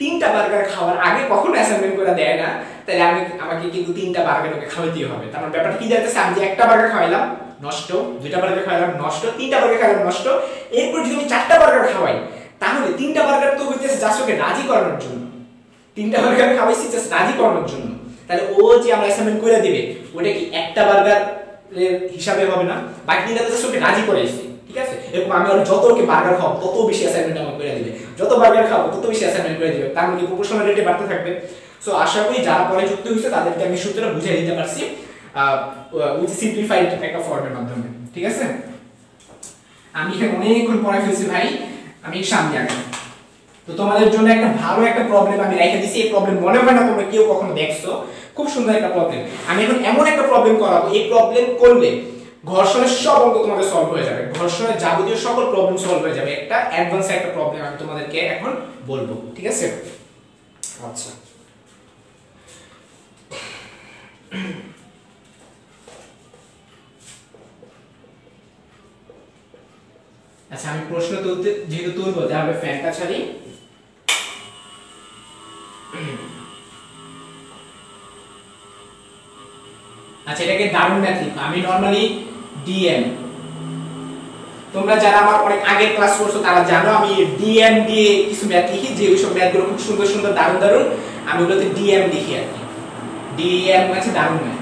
3টা বার্গার খাওয়ার আগে কখনো অ্যাসাইনমেন্ট করে দেয় না, তাহলে আমাকে কিন্তু 3টা বার্গার ওকে খাওয়াতেই হবে। তার মানে ব্যাপারটা কি দাঁড়াচ্ছে? আমি যে একটা বার্গার খাওয়াইলাম নষ্ট, 2টা বার্গার খাওয়াইলাম নষ্ট, 3টা বার্গার খাওয়াইলাম নষ্ট, এরপর যদি আমি 4টা বার্গার খাওয়াই, তাহলে 3টা বার্গার তো হইতেছে জাস্ট ওকে রাজি করানোর জন্য। 3টা বার্গার খাওয়াইছি জাস্ট রাজি করানোর জন্য। তাহলে ও যে আমরা অ্যাসাইনমেন্ট করে দিবে, ওটা কি একটা বার্গার হিসাবে হবে না? বাকি 3টা তো জাস্ট ওকে রাজি করাইছি, ঠিক আছে? এরকম আমি আর যত ওকে বার্গার খাওয়াবো তত বেশি অ্যাসাইনমেন্ট আমাকে করে দিবে, যত বার্গার খাওয়াবো তত বেশি অ্যাসাইনমেন্ট করে দিবে, তার মানে প্রপোর্শনাল রেটে বাড়তে থাকবে। সো আশা করি যারা পরে যুক্ত হইছে তাদেরকে আমি সূত্রটা বুঝিয়ে দিতে পারছি উইথ সিম্পলিফাইড একটা ফর্মের মাধ্যমে, ঠিক আছে? আমি এখানে অনেকক্ষণ পড়াই ফেলছি ভাই, আমি সামনে আগে। তো তোমাদের জন্য একটা ভালো একটা প্রবলেম আমি রেখে দিছি। এই প্রবলেম মনে হয় না তোমরা কেউ কখনো দেখছো, খুব সুন্দর একটা প্রবলেম। আমি এখন এমন একটা প্রবলেম করাবো, এই প্রবলেম করলে ঘর্ষণের সব অঙ্ক তোমাদের সলভ হয়ে যাবে, ঘর্ষণের যাবতীয় সকল প্রবলেম সলভ হয়ে যাবে। একটা অ্যাডভান্স একটা প্রবলেম আমি তোমাদেরকে এখন বলবো, ঠিক আছে? আচ্ছা, আচ্ছা আমি প্রশ্ন তুলতে যেহেতু তুলবো তাহলে ফ্যানটা ছাড়ি। আচ্ছা এটাকে দারুণ ম্যাথ লিখো। আমি নরমালি ডিএম, তোমরা যারা আমার অনেক আগের ক্লাস করছো তারা জানো আমি ডিএম দিয়ে কিছু ম্যাথ লিখি, যে ওইসব ম্যাথগুলো খুব সুন্দর সুন্দর দারুণ দারুণ, আমি ওগুলোতে ডিএম লিখি আর কি। ডিএম মানে দারুণ ম্যাথ।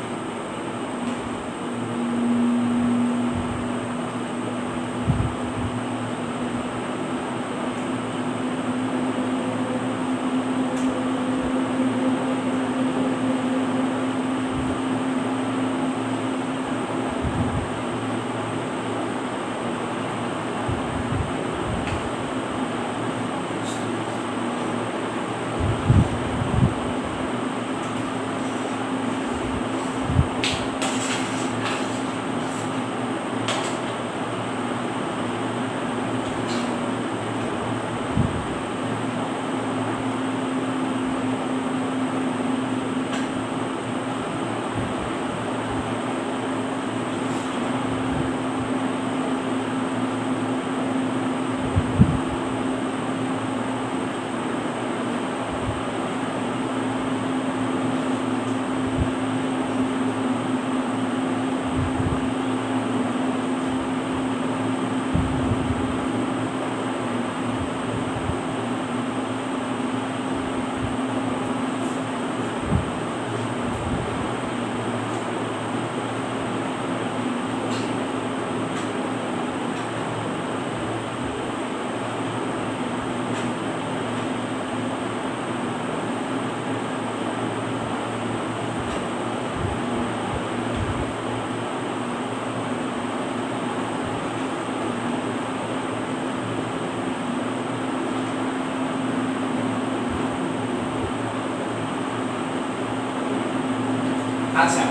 আচ্ছা,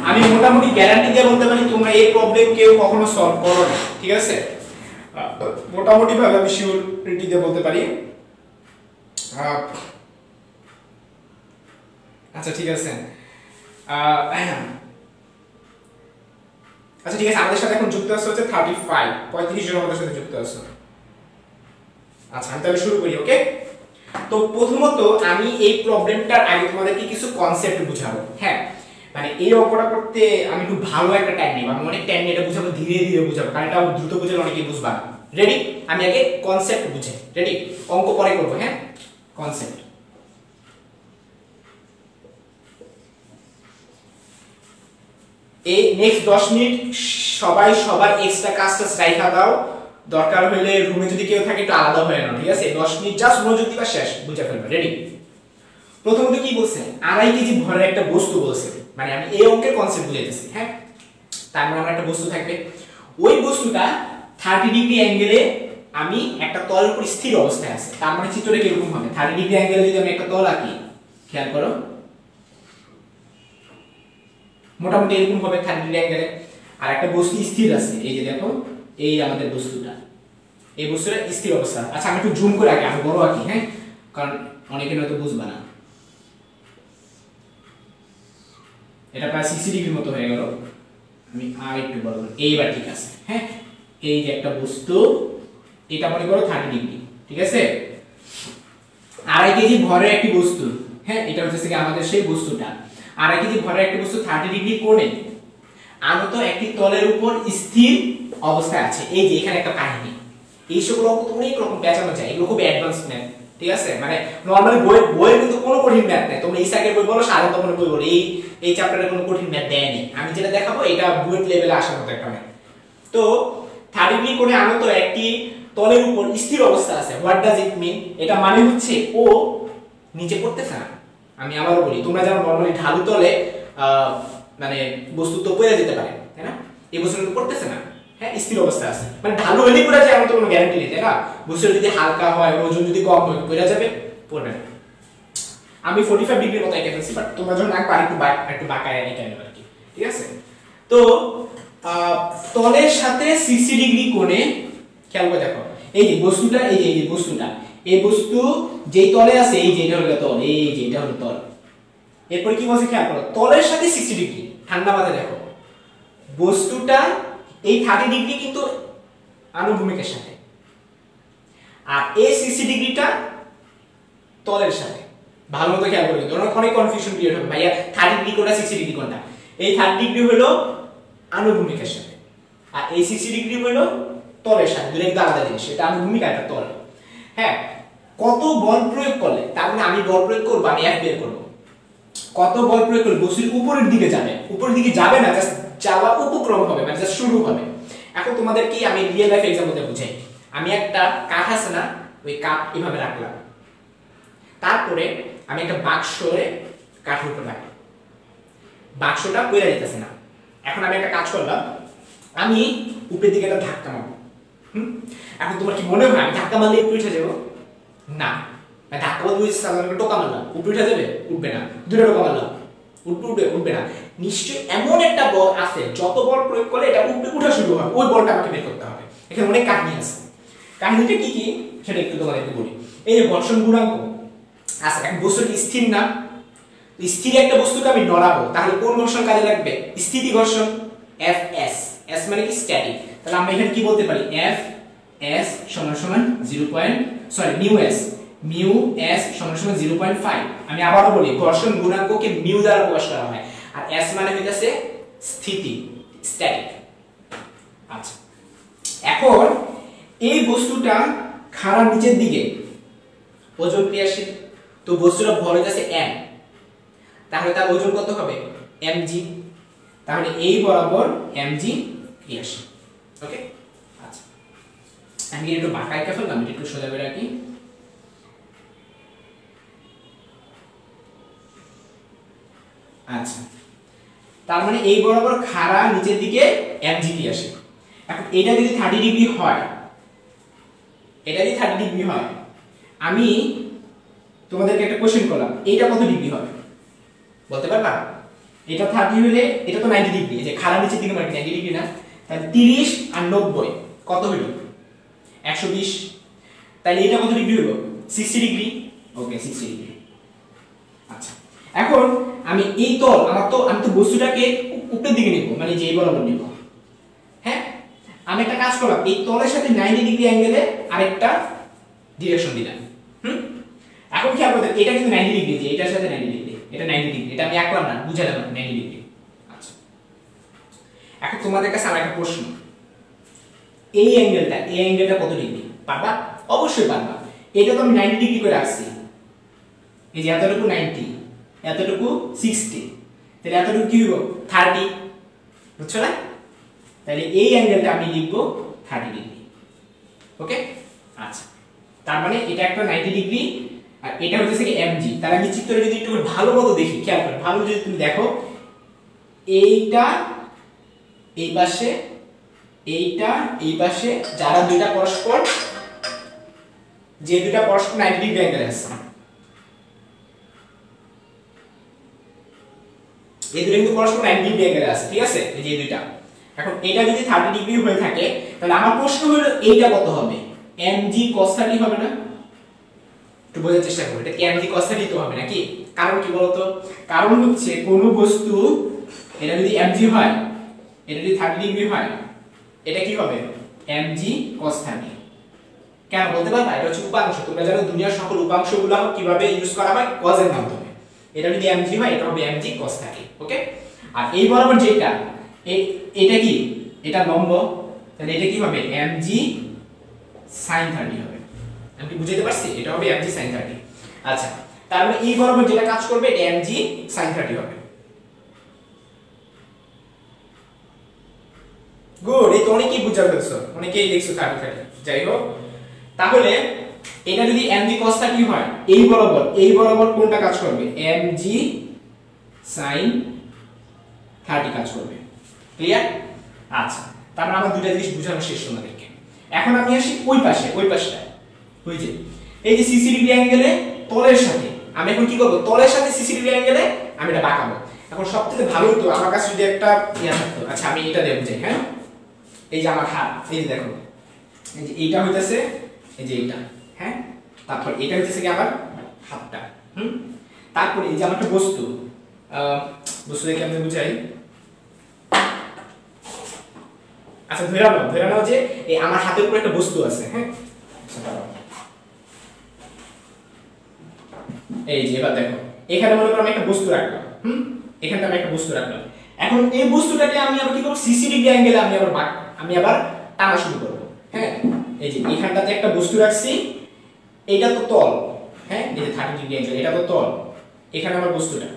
আমি মোটামুটি গ্যারান্টি দিয়ে বলতে পারি তোমরা এই প্রবলেম কেউ কখনো সলভ করো না, ঠিক আছে? মোটামুটি ভাবে আমি শিওরিটি দিয়ে বলতে পারি। আচ্ছা ঠিক আছে, আচ্ছা ঠিক আছে, আমাদের সাথে এখন যুক্ত আছে হচ্ছে 35 জন আমাদের সাথে যুক্ত আছে। আচ্ছা আমি তাহলে শুরু করি, ওকে? তো প্রথমত আমি এই প্রবলেমটার আগে তোমাদেরকে কিছু কনসেপ্ট বুঝাবো। হ্যাঁ, মানে এই অঙ্কটা করতে আমি একটু ভালো একটা টাইম নিব, আমি অনেক টাইম নিয়ে এটা বুঝাবো, ধীরে ধীরে বুঝাবো, কারণ এটা দ্রুত বুঝালে অনেকেই বুঝবা না। রেডি? আমি আগে কনসেপ্ট বুঝাই। রেডি? অঙ্ক পরে করবো। হ্যাঁ, কনসেপ্ট। এই নেক্সট 10 মিনিট সবাই সবার এক্সট্রা কাজটা রাইখা দাও, দরকার হলে রুমে যদি কেউ থাকে একটু আলাদা হয়ে নাও, ঠিক আছে? 10 মিনিট জাস্ট মনোযোগ দিবা, শেষ, বুঝে ফেলবে। রেডি? প্রথমত কি বলছে? 2.5 কেজি ভরের একটা বস্তু বলছে, মানে আমি এই অঙ্কের কনসেপ্ট বুঝাইতেছি। হ্যাঁ, তার মানে আমার একটা বস্তু থাকবে, ওই বস্তুটা 30 ডিগ্রি অ্যাঙ্গেলে আমি একটা তলের উপর স্থির অবস্থায় আছে। তার মানে চিত্রটা কিরকম হবে? 30 ডিগ্রি অ্যাঙ্গেলে যদি আমি একটা তল আঁকি, খেয়াল করো, মোটামুটি এরকম হবে 30 ডিগ্রি অ্যাঙ্গেলে। আর একটা বস্তু স্থির আছে, এই যে দেখো, এই আমাদের বস্তুটা, এই বস্তুটা স্থির অবস্থা। আচ্ছা আমি একটু জুম করে আঁকি, আমি বড় আঁকি, হ্যাঁ, কারণ অনেকে হয়তো বুঝবে না। এটা প্রায় 60 ডিগ্রির মতো হয়ে গেল, আমি আর একটু বড় করি, এইবার ঠিক আছে। হ্যাঁ, এই যে একটা বস্তু, এটা মনে করো 30 ডিগ্রি, ঠিক আছে? 2.5 কেজি ভরের একটি বস্তু, হ্যাঁ, এটা হচ্ছে কি আমাদের সেই বস্তুটা। 2.5 কেজি ভরের একটি বস্তু 30 ডিগ্রি কোণে আনত একটি তলের উপর স্থির অবস্থায় আছে। এই যে এখানে একটা কাহিনী, এই সকল অঙ্ক তো অনেক রকম পেঁচানো যায়, এগুলো খুব অ্যাডভান্স ম্যাথ, ঠিক আছে? মানে নরমালি বইয়ের কিন্তু কোনো কঠিন ম্যাথ নেই। তোমরা ইসাকের বই বলো, সাধারণ বই বলো, এই চ্যাপ্টারে কোনো কঠিন ম্যাথ দেয়নি। আমি যেটা দেখাবো এটা বুয়েট লেভেলে আসার মতো একটা ম্যাথ। তো 30 ডিগ্রি কোণে আনত একটি তলের উপর স্থির অবস্থা আছে। হোয়াট ডাজ ইট মিন? এটা মানে হচ্ছে ও নিচে পড়তেছে না। আমি আবারও বলি, তোমরা যেমন নরমালি ঢালু তলে মানে বস্তু তো পড়ে যেতে পারে, তাই না? এই বস্তু তো পড়তেছে না, হ্যাঁ, স্থির অবস্থা আছে। মানে ঢালু হলেই পড়ে যায় এমন তো কোনো গ্যারান্টি নেই, তাই না? বস্তু যদি হালকা হয়, ওজন যদি কম হয়, পড়ে যাবে? পড়বে না। আমি 45 ডিগ্রির মতো এঁকে ফেলছি, বাট তোমরা যখন আঁকবা একটু বাঁকায় এঁকে নেবে আর কি, ঠিক আছে? তো তলের সাথে 60 ডিগ্রি কোণে, খেয়াল করে দেখো, এই যে বস্তুটা, এই যে বস্তুটা, এই বস্তু যেই তলে আছে, এই যে এটা হলো তল, এই যে এটা হলো তল। এরপর কি বলছে খেয়াল করো, তলের সাথে 60 ডিগ্রি, ঠান্ডা মাথায় দেখো, বস্তুটা এই 30 ডিগ্রি কিন্তু আনুভূমিকের সাথে, আর এই 60 ডিগ্রিটা তলের সাথে। ভালো মতো খেয়াল করবে, অনেক কনফিউশন ক্রিয়েট হবে, ভাইয়া 30 ডিগ্রি কোনটা, 60 ডিগ্রি কোনটা? এই 30 ডিগ্রি হলো আনুভূমিকের সাথে, আর এই 60 ডিগ্রি হলো তলের সাথে। দুটো একটু আলাদা জিনিস, এটা আনুভূমিক আর এটা তল। হ্যাঁ, কত বল প্রয়োগ করলে, তার মানে আমি বল প্রয়োগ করব, আমি F বের করব। কত বল প্রয়োগ করলে বস্তু উপরের দিকে যাবে? উপরের দিকে যাবে না, জাস্ট যাওয়া উপক্রম হবে, মানে জাস্ট শুরু হবে। এখন তোমাদেরকে আমি রিয়েল লাইফ এক্সাম্পল বুঝাই। আমি একটা কাঠ আছে না, ওই কাঠ এভাবে রাখলাম, তারপরে আমি একটা বাক্সরে কাঠের উপর রাখলাম, বাক্সটা পড়ে যেতেছে না। এখন আমি একটা কাজ করলাম, আমি উপরের দিকে একটা ধাক্কা মারবো। এখন তোমার কি মনে হয় আমি ধাক্কা মারলে উপরে উঠে যাবো? না, ধাক্কা মারলে টোকা মারলাম, উপরে উঠে যাবে? উঠবে না। দুটো টোকা মারলাম, উঠবে না। নিশ্চয়ই এমন একটা বল আছে, যত বল প্রয়োগ করলে এটা উপরে উঠা শুরু হয়, ওই বলটা আমাকে বের করতে হবে। এখানে অনেক কাহিনী আছে, কাহিনীটা কি কি সেটা একটু তোমাদেরকে বলি। এই যে ঘর্ষণ গুণাঙ্ক আছে, এক বস্তুটি স্থির না, স্থির একটা বস্তুকে আমি নড়াবো, তাহলে কোন ঘর্ষণ কাজে লাগবে? স্থিতি ঘর্ষণ, এফ এস। এস মানে কি? স্ট্যাটিক। তাহলে আমরা এখানে কি বলতে পারি? এফ এস সমান সমান 0. মিউ এস, মিউ এস সমান সমান 0.5। আমি আবারও বলি, ঘর্ষণ গুণাঙ্ককে মিউ দ্বারা প্রকাশ করা হয়, আর এস মানে হইতাছে স্থিতি, স্ট্যাটিক। আচ্ছা, এখন এই বস্তুটা খাড়ার নিচের দিকে, ওজন ক্রিয়াশীল, তো বস্তুটা ভর হইতাছে m, তাহলে তার ওজন কত হবে? mg। তাহলে এই বরাবর mg ক্রিয়াশীল। ওকে, আচ্ছা আমি একটু বাঁকায় কে ফেললাম, একটু সোজা করে রাখি। আচ্ছা, তার মানে এই বরাবর খাড়া নিচের দিকে mg ক্রিয়াশীল। এখন এটা যদি 30 ডিগ্রি হয়, এটা যদি 30 ডিগ্রি হয়, আমি তোমাদেরকে একটা কোশ্চেন করলাম, এইটা কত ডিগ্রি হবে বলতে পারবা? এটা 30 হলে এটা তো 90 ডিগ্রি, এই যে খাড়া নিচের দিকে মানে 90 ডিগ্রি না, তাহলে 30 আর 90 কত হলো 120। তাহলে এটা কত ডিগ্রি হলো 60 ডিগ্রি। ওকে 60 ডিগ্রি। আচ্ছা এখন আমি এই তল আমি তো বস্তুটাকে উপরের দিকে নিব, মানে যে এই বরাবর নিব। হ্যাঁ আমি একটা কাজ করলাম, এই তলের সাথে 90 ডিগ্রি অ্যাঙ্গেলে আরেকটা ডিরেকশন দিলাম। এখন কি আপনাদের এটা কিন্তু 90 ডিগ্রি, যে এটার সাথে 90 ডিগ্রি, এটা 90 ডিগ্রি, এটা আমি আঁকলাম না, বুঝালাম 90 ডিগ্রি। আচ্ছা এখন তোমাদের কাছে আমার একটা প্রশ্ন, এই অ্যাঙ্গেলটা কত ডিগ্রি পারবা? অবশ্যই পারবা। এটা তো আমি 90 ডিগ্রি করে রাখছি, এই যে এতটুকু 90, এতটুকু 60, তাহলে এতটুকু কি হইব 30, বুঝছো না? তাহলে এই অ্যাঙ্গেলটা আমি লিখব 30 ডিগ্রি। ওকে আচ্ছা তার মানে এটা একটা 90 ডিগ্রি আর এটা হচ্ছে কি mg। তাহলে আমি চিত্রটা যদি একটু ভালো মতো দেখি, খেয়াল করো, ভালো যদি তুমি দেখো, এইটা এই পাশে, এইটা এই পাশে, যারা দুইটা পরস্পর, যে দুইটা পরস্পর 90 ডিগ্রি অ্যাঙ্গেলে আছে, এই দুটো কিন্তু পরস্পর 90 ডিগ্রি অ্যাঙ্গেলে আছে, ঠিক আছে? এই যে দুইটা। এখন এটা যদি 30 ডিগ্রি হয়ে থাকে, তাহলে আমার প্রশ্ন হলো এইটা কত হবে? mg cos 30 হবে না? একটু বোঝার চেষ্টা করো, এটা কি mg cos 30 তো হবে নাকি? কারণ কি বলতো? কারণ হচ্ছে কোন বস্তু, এটা যদি mg হয়, এটা যদি 30 ডিগ্রি হয়, এটা কি হবে mg cos 30। কেন বলতে পারবা? এটা হচ্ছে উপাংশ। তোমরা জানো দুনিয়ার সকল উপাংশগুলো কিভাবে ইউজ করা হয়, cos এর মাধ্যমে। এটা যদি mg হয়, এটা হবে mg cos 30। ওকে আর এই বরাবর যেটা, এটা কি, এটা লম্ব, তাহলে এটা কি হবে mg sin 30 হবে। আমি কি বুঝাতে পারছি? এটা হবে mg sin 30। আচ্ছা তার মানে এই বরাবর যেটা কাজ করবে এটা mg sin 30 হবে। গুড, এই তো অনেকেই বুঝা ফেলছো, অনেকেই লিখছো 30 30। যাই হোক, তাহলে এটা যদি mg cos 30 হয়, এই বরাবর কোনটা কাজ করবে? mg sin 30 কাজ করবে। ক্লিয়ার? আচ্ছা তারপর আমরা দুইটা জিনিস বুঝানো শেষ তোমাদেরকে। এখন আমি আসি ওই পাশটা, ওই যে এই যে 60 ডিগ্রি অ্যাঙ্গেলে তলের সাথে, আমি এখন কি করব? তলের সাথে 60 ডিগ্রি অ্যাঙ্গেলে আমি এটা বাঁকাবো। এখন সবথেকে ভালো হতো আমার কাছে যদি একটা ইয়া থাকতো। আচ্ছা আমি এটা দেব যাই। হ্যাঁ এই যে আমার হাত, এই যে দেখো, এই যে এইটা হইতাছে, এই যে এইটা, হ্যাঁ তারপর এটা হইতাছে কি আমার হাতটা। তারপর এই যে আমার একটা বস্তু দেখে আমি বুঝাই। আচ্ছা ধরে নাও যে এই আমার হাতের উপর একটা বস্তু আছে। হ্যাঁ এই যে এবার দেখো, এখানে মনে করো আমি একটা বস্তু রাখলাম। এখানটা আমি একটা বস্তু রাখলাম। এখন এই বস্তুটাকে আমি আবার কি করব? 60 ডিগ্রি অ্যাঙ্গেলে আমি আবার টানা শুরু করব। হ্যাঁ এই যে এখানটাতে একটা বস্তু রাখছি, এইটা তো তল। হ্যাঁ এই যে 30 ডিগ্রি অ্যাঙ্গেল, এটা তো তল, এখানে আমার বস্তুটা,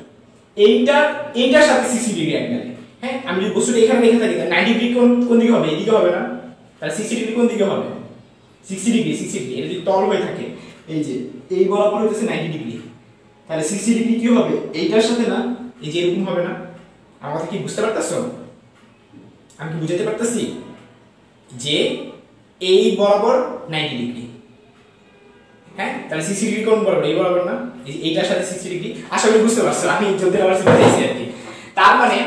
এইটার সাথে 60 ডিগ্রি অ্যাঙ্গেলে। হ্যাঁ আমি যদি বস্তুটা এখানে রেখে থাকি, তাহলে 90 ডিগ্রি কোন দিকে হবে? এদিকে হবে না? তাহলে 60 ডিগ্রি কোন দিকে হবে? 60 ডিগ্রি। এটা যদি তল হয়ে থাকে, এই যে এই বরাবর হইতেছে 90 ডিগ্রি, তাহলে 60 ডিগ্রি কি হবে? এইটার সাথে না, এই যে এরকম হবে না? আমার কথা কি বুঝতে পারতাছো? আমি কি বুঝাতে পারতাছি যে এই বরাবর 90 ডিগ্রি। হ্যাঁ তাহলে 60 ডিগ্রি কোন বরাবর? এই বরাবর না? এইটার সাথে 60 ডিগ্রি। আশা করি বুঝতে পারছো, আমি যদি আবার বুঝাইছি আর কি। তার মানে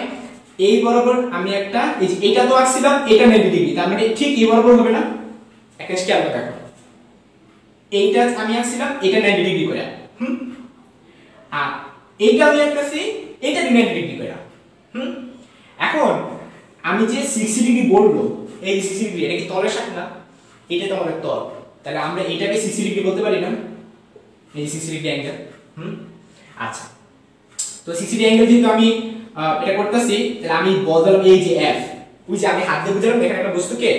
এই বরাবর আমি একটা, এই যে এটা তো আঁকছিলাম, এটা 90 ডিগ্রি, তার মানে ঠিক এই বরাবর হবে না? একটা খেয়াল করে দেখো, এইটা আমি আঁকছিলাম, এটা 90 ডিগ্রি করে, আর এইটা আমি আঁকতেছি, এটা 90 ডিগ্রি করে। এখন আমি যে 60 ডিগ্রি বলবো, এই 60 ডিগ্রি এটা কি তলের সাথে না? এটা তো আমাদের তল, তাহলে আমরা এটাকে 60 ডিগ্রি বলতে পারি না? এই 60 ডিগ্রি অ্যাঙ্গেল। আচ্ছা তো 60 ডিগ্রি অ্যাঙ্গেল যেহেতু আমি এটা করতেছি, তাহলে আমি বদল এই যে f, ওই যে আমি হাত দিয়ে বুঝালাম এখানে একটা বস্তুকে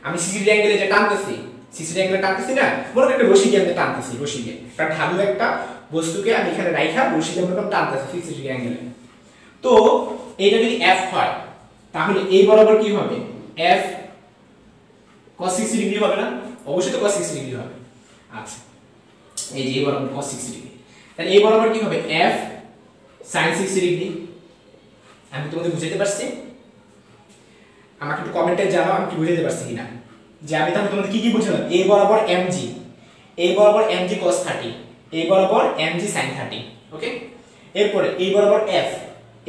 আমি 60 ডিগ্রি অ্যাঙ্গেলে যে টানতেছি, 60 ডিগ্রি অ্যাঙ্গেলে টানতেছি না, মনে একটা রশি দিয়ে আমি টানতেছি, রশি দিয়ে একটা ঢালু একটা বস্তুকে আমি এখানে রাইখা রশি দিয়ে মনে টানতেছি 60 ডিগ্রি অ্যাঙ্গেলে। তো এটা যদি f হয়, তাহলে এই বরাবর কি হবে? f cos 60 ডিগ্রি হবে না? অবশ্যই তো cos 60 ডিগ্রি হবে। আচ্ছা এই যে এই বরাবর cos 60 ডিগ্রি, তাহলে এই বরাবর কি হবে? f sin 60 degree. আমি তোমাদের বুঝাতে পারছি? আমাকে একটু কমেন্টে জানাও আমি কি বুঝাতে পারছি কিনা, যে আমি তাহলে তোমাদের কি কি বুঝালাম। এই বরাবর mg, এই বরাবর mg cos 30, এই বরাবর mg sin 30। ওকে এরপরে এই বরাবর f,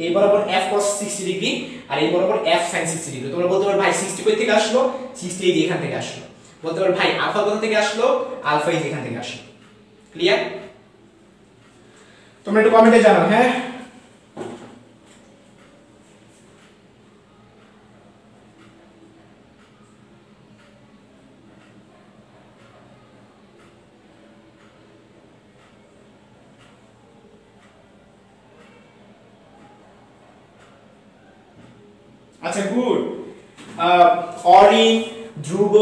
এই বরাবর f cos 60 ডিগ্রি আর এই বরাবর f sin 60 ডিগ্রি। তোমরা বলতে পারো ভাই 60 কই থেকে আসলো, 60 এই যে এখান থেকে আসলো। বলতে পারো ভাই আলফা কোথা থেকে আসলো, আলফা এই যে এখান থেকে আসলো। ক্লিয়ার? তোমরা একটু কমেন্টে জানাও। হ্যাঁ, আচ্ছা গুড। অরিন, ধ্রুব,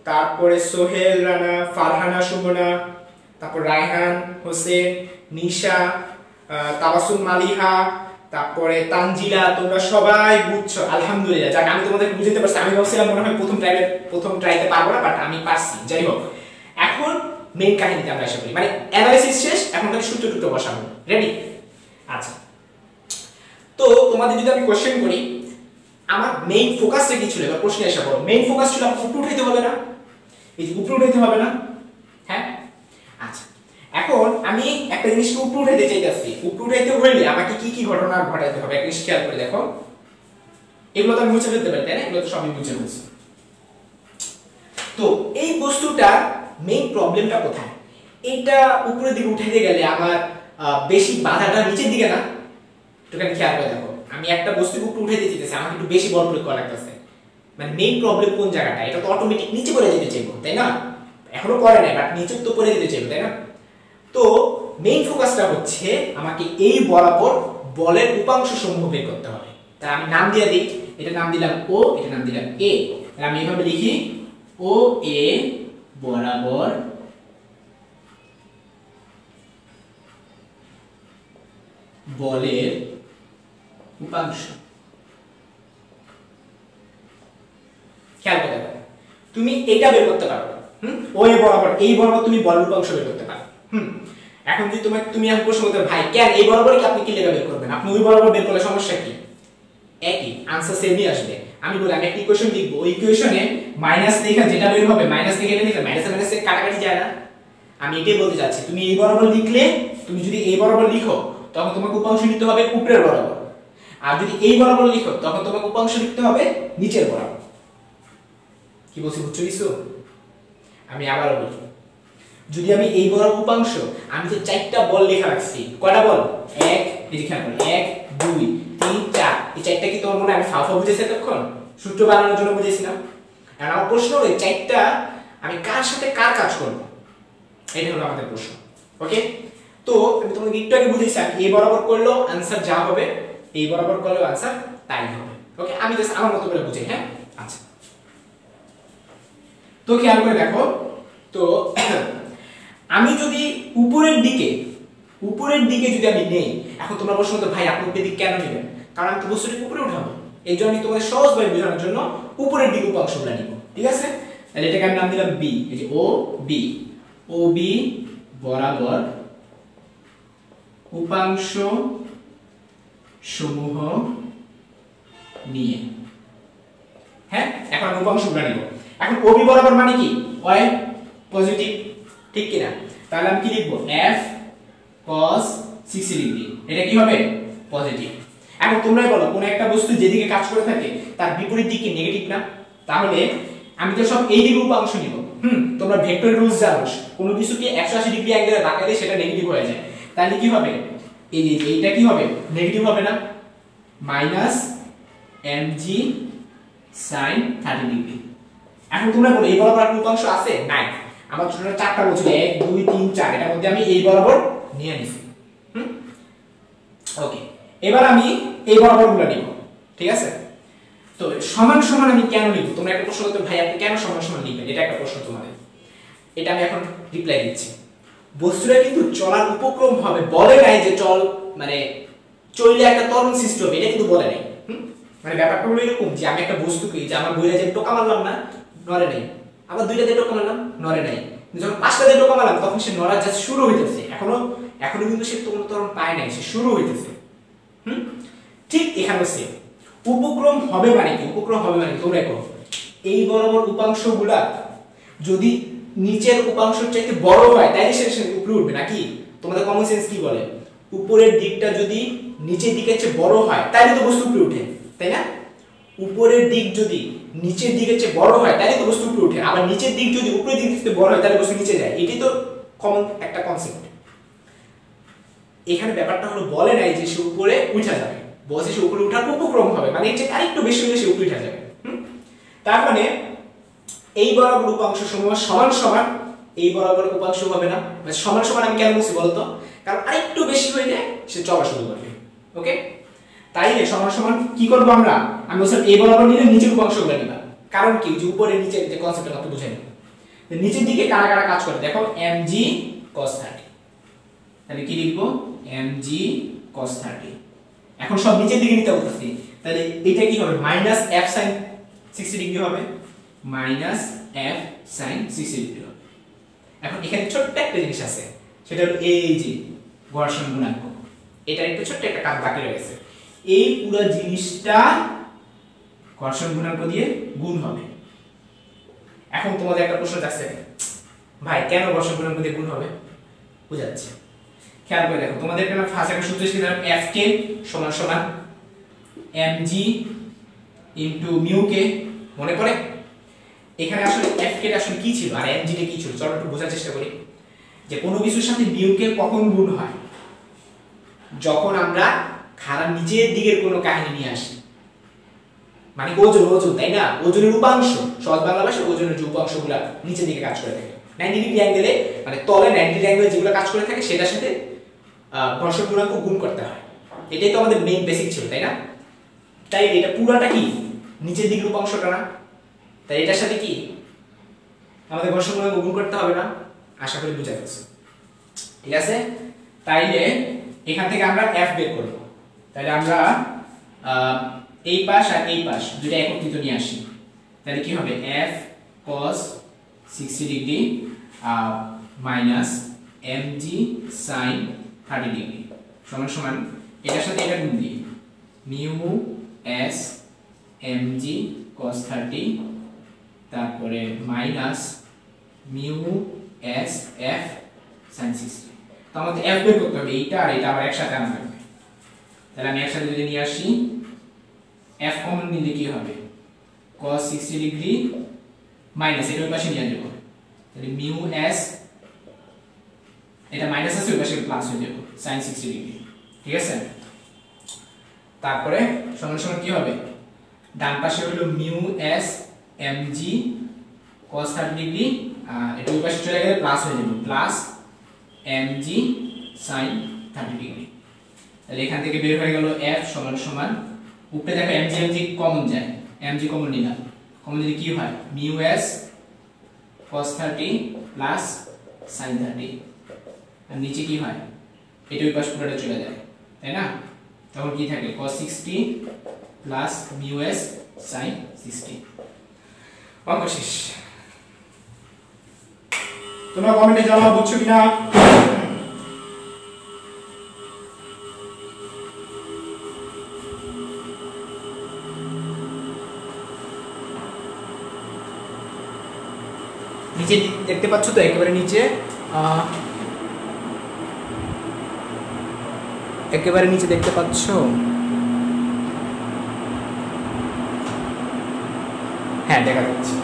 তারপরে সোহেল রানা, ফারহানা সুমনা, তারপর রায়হান হোসেন, নিশা, তাবাসুম মালিহা, তারপরে তানজিলা, তোমরা সবাই বুঝছো আলহামদুলিল্লাহ। যাক আমি তোমাদেরকে বুঝাতে পারছি। আমি ভাবছিলাম মনে হয় প্রথম ট্রাইতে পারবো না, বাট আমি পারছি। যাই হোক, এখন মেইন কাহিনীতে আমরা এসে পড়ি, মানে অ্যানালাইসিস শেষ, এখন খালি সূত্র টুত্র বসাবো। রেডি? আচ্ছা, তো তোমাদের যদি আমি কোশ্চেন করি আমার মেইন ফোকাসটা কি ছিল, এবার প্রশ্নে এসে পড়ো। মেইন ফোকাস ছিল আমার উপরে উঠাইতে হবে না, এই যে উপরে উঠাইতে হবে না। হ্যাঁ, আচ্ছা এখন আমি একটা জিনিসকে উপরে উঠাইতে চাইতেছি। উপরে উঠাইতে হইলে আমাকে কি কি ঘটনা ঘটাইতে হবে একটা জিনিস খেয়াল করে দেখো। এগুলো তো আমি মুছে ফেলতে পারি, তাই না? এগুলো তো সবই মুছে ফেলছি। তো এই বস্তুটার মেইন প্রবলেমটা কোথায়? এটা উপরের দিকে উঠাইতে গেলে আমার বেশি বাধাটা নিচের দিকে না। একটুখানি খেয়াল করে দেখো, আমি একটা বস্তুকে উপরে উঠাইতে চাইতেছি, আমাকে একটু বেশি বল প্রয়োগ করা লাগতেছে। মানে মেইন প্রবলেম কোন জায়গাটা? এটা তো অটোমেটিক নিচে পড়ে যেতে চাইবো, তাই না? এখনো পড়ে নাই, বাট নিচে তো পড়ে যেতে চাইবো, তাই না? তো মেইন ফোকাসটা হচ্ছে আমাকে এই বরাবর বলের উপাংশ সমূহ বের করতে হবে। তাই আমি নাম দিয়ে দিই, এটা নাম দিলাম ও, এটা নাম দিলাম এ। আমি এইভাবে লিখি ও এ বরাবর বলের উপাংশ। খেয়াল করে দেখো, তুমি এটা বের করতে পারো। ও এ বরাবর, এই বরাবর তুমি বলের উপাংশ বের করতে পারো। এখন যদি তুমি এখন প্রশ্ন করতে ভাই কেন এই বরাবর কি আপনি কি লেখা বের করবেন? আপনি ওই বরাবর বের করলে সমস্যা কি? একই আনসার সেমই আসবে। আমি বলি আমি একটা ইকুয়েশন লিখবো, ওই ইকুয়েশনে মাইনাস লেখা যেটা বের হবে, মাইনাস থেকে এটা লিখলে মাইনাসে মাইনাসে কাটাকাটি যায় না। আমি এটাই বলতে চাচ্ছি, তুমি এই বরাবর লিখলে, তুমি যদি এই বরাবর লিখো তখন তোমাকে উপাংশ লিখতে হবে উপরের বরাবর, আর যদি এই বরাবর লিখো তখন তোমাকে উপাংশ লিখতে হবে নিচের বরাবর। কি বলছি বুঝছো কিছু? আমি আবারও বলি, যদি আমি এই বরাবর উপাংশ, আমি তো 4টা বল লেখা রাখছি। কয়টা বল? 1, এই যে খেয়াল করো, 1 2 3 4। এই 4টা কি তোমার মনে আমি ফাফা বুঝেছি তখন? সূত্র বানানোর জন্য বুঝেছিলাম। আর আমার প্রশ্ন হলো 4টা আমি কার সাথে কার কাজ করব, এটা হলো আমাদের প্রশ্ন। ওকে, তো আমি তোমাকে একটু আগে বুঝেছি, আমি এই বরাবর করলেও आंसर যা হবে, এই বরাবর করলেও आंसर তাই হবে। ওকে, আমি জাস্ট আমার মতো করে বুঝাই। হ্যাঁ, আচ্ছা, তো খেয়াল করে দেখো, তো আমি যদি উপরের দিকে যদি আমি নেই, এখন তোমরা প্রশ্ন করতে ভাই আপনি উপরের দিকে কেন নেবেন? কারণ আমি তো বস্তুটাকে উপরে উঠাবো, এই জন্য আমি তোমাদের সহজভাবে বোঝানোর জন্য উপরের দিকে উপাংশগুলো নিব। ঠিক আছে, তাহলে এটাকে আমি নাম দিলাম বি। এই যে ও বি বরাবর উপাংশ সমূহ নিয়ে। হ্যাঁ, এখন আমি উপাংশগুলো নিব। এখন ও বি বরাবর মানে কি? ওয়াই পজিটিভ, ঠিক কি না? তাহলে আমি কি লিখব? f cos 60 degree. এটা কি হবে? পজিটিভ। এখন তোমরাই বলো, কোন একটা বস্তু যেদিকে কাজ করে থাকে তার বিপরীত দিক কি নেগেটিভ না? তাহলে আমি তো সব এই দিকে উপাংশ নিব। তোমরা ভেক্টর রুলস জানো, কোন কিছুকে 180 ডিগ্রি অ্যাঙ্গেলে বাঁকালে সেটা নেগেটিভ হয়ে যায়। তাহলে কি হবে? এই যে এইটা কি হবে? নেগেটিভ হবে না? Minus mg sin 30 degree. এখন তোমরা বলো এই বরাবর একটা উপাংশ আছে? নাই। আমার ছোট 4টা বলছিল, 1 2 3 4, এটার মধ্যে আমি এই বরাবর নিয়ে নিছি। ওকে, এবার আমি এই বরাবরগুলো নিব। ঠিক আছে, তো সমান সমান আমি কেন লিখব? তোমরা একটা প্রশ্ন করতে ভাই আপনি কেন সমান সমান লিখবেন? এটা একটা প্রশ্ন তোমাদের, এটা আমি এখন রিপ্লাই দিচ্ছি। বস্তুটা কিন্তু চলার উপক্রম হবে, বলে নাই যে চল মানে চললে একটা ত্বরণ সৃষ্টি হবে, এটা কিন্তু বলে নাই। মানে ব্যাপারটা হলো এরকম যে আমি একটা বস্তুকে, যে আমার বইটা যে টোকা মারলাম না, নড়ে নাই, আবার 2টা দিয়ে টোকা মারলাম, নড়ে নাই, যখন 5টা দিয়ে টোকা মারলাম তখন সে নড়া জাস্ট শুরু হইতেছে, এখনো কিন্তু সে কোনো ত্বরণ পায় নাই, সে শুরু হইতেছে। ঠিক এখানেও সেম উপক্রম হবে মানে কি? উপক্রম হবে মানে তোমরা দেখো, এই বরাবর উপাংশগুলা যদি নিচের উপাংশের চাইতে বড় হয় তাইলে সে উপরে উঠবে নাকি? তোমাদের কমন সেন্স কি বলে? উপরের দিকটা যদি নিচের দিকের চেয়ে বড় হয় তাহলে তো বস্তু উপরে ওঠে, তাই না? উপরের দিক যদি নিচের দিকের চেয়ে বড় হয় তাহলে তো বস্তু উপরে ওঠে, আবার নিচের দিক যদি উপরের দিক থেকে বড় হয় তাহলে বস্তু নিচে যায়। এটাই তো কমন একটা কনসেপ্ট। এখানে ব্যাপারটা হলো বলে নাই যে সে উপরে উঠা যাবে, বলছে সে উপরে উঠার উপক্রম হবে, মানে এর চেয়ে আরেকটু বেশি হলে সে উপরে উঠা যাবে। তার মানে এই বরাবর উপাংশ সমূহ সমান সমান, এই বরাবর উপাংশ হবে না, মানে সমান সমান আমি কেন বলছি বলতো, কারণ আরেকটু বেশি হইলে সে চলা শুরু করবে। ওকে, তাইলে সমান সমান কি করব আমরা, আমি বলছিলাম এই বরাবর নিলে নিচের উপাংশগুলো নিবা, কারণ কি যে উপরে নিচে যে কনসেপ্টটা আপনি বুঝাই নিন। নিচের দিকে কারা কারা কাজ করে দেখো, mg cos 30, তাহলে কি লিখবো mg cos 30। এখন সব নিচের দিকে নিতে বলতেছি, তাহলে এটা কি হবে মাইনাস f sin 60 ডিগ্রি হবে, মাইনাস f sin 60 ডিগ্রি হবে। এখন এখানে ছোট্ট একটা জিনিস আছে, সেটা হলো এই যে ঘর্ষণ গুণাঙ্ক, এটা একটু ছোট্ট একটা কাজ বাকি রয়েছে, এই পুরো জিনিসটা ঘর্ষণ গুণাঙ্ক দিয়ে গুণ হবে। এখন তোমাদের একটা প্রশ্ন যাচ্ছে, ভাই কেন ঘর্ষণ গুণাঙ্ক দিয়ে গুণ হবে? বুঝাচ্ছি, খেয়াল করে দেখো, তোমাদের এখানে ফার্স্ট একটা সূত্র শিখলাম Fk সমান সমান mg ইনটু মিউ কে, মনে পড়ে? এখানে আসলে Fk টা আসলে কি ছিল আর mg টা কি ছিল, চলো একটু বোঝার চেষ্টা করি। যে কোনো কিছুর সাথে মিউ কে কখন গুণ হয়, যখন আমরা খারাপ নিচের দিকের কোনো কাহিনী নিয়ে আসি, মানে ওজন, ওজন তাই না, ওজনের উপাংশ, সহজ বাংলা ভাষায় ওজনের যে উপাংশগুলো নিচের দিকে কাজ করে থাকে 90 ডিগ্রি অ্যাঙ্গেলে, মানে তলে 90 ডিগ্রি অ্যাঙ্গেলে যেগুলো কাজ করে থাকে সেটার সাথে ঘর্ষণ গুণাঙ্ক গুণ করতে হয়। এটাই তো আমাদের মেইন বেসিক ছিল, তাই না? তাই এটা পুরাটা কি নিচের দিকের উপাংশটা না, তাই এটার সাথে কি আমাদের ঘর্ষণ গুণাঙ্ক গুণ করতে হবে না? আশা করি বুঝা গেছে, ঠিক আছে? তাইলে এখান থেকে আমরা f বের করব, তাহলে আমরা এই পাশ আর এই পাশ দুটো একত্রিত নিয়ে আসি, তাহলে কি হবে f cos 60 degree minus mg sin 30 degree সমান সমান এটার সাথে এটা গুণ দিই মিউ s mg cos 30, তারপরে minus mu s f sin 60। তো আমাদের f বের করতে হবে, এইটা আর এটা আবার একসাথে আনতে হবে, তাহলে আমি একসাথে যদি নিয়ে আসি f কমন নিলে কি হবে cos 60 ডিগ্রি মাইনাস এটা ওই পাশে নিয়ে যাব, তাহলে মিউ s, এটা মাইনাস আছে ওই পাশে প্লাস হয়ে যাবে sin 60 ডিগ্রি, ঠিক আছে? তারপরে সমান সমান কি হবে, ডান পাশে হলো mu s mg cos 30 degree, এটা ওই পাশে চলে গেলে প্লাস হয়ে যাবে প্লাস mg sin 30 ডিগ্রি। তাহলে এখান থেকে বের হয়ে গেল f সমান সমান, উপরে দেখো mg mg কমন যায়, mg কমন নিলাম, কমন দিলে কি হয় mu s cos 30 plus sin 30, আর নিচে কি হয় এটা ওই পাশ পুরোটা চলে যায়, তাই না? তখন কি থাকে cos 60 plus mu s sin 60। অঙ্ক শেষ। তোমরা কমেন্টে জানাও বুঝছো কিনা। নিচে দেখতে পাচ্ছ তো, একেবারে নিচে, একেবারে নিচে দেখতে পাচ্ছ, হ্যাঁ দেখা যাচ্ছে।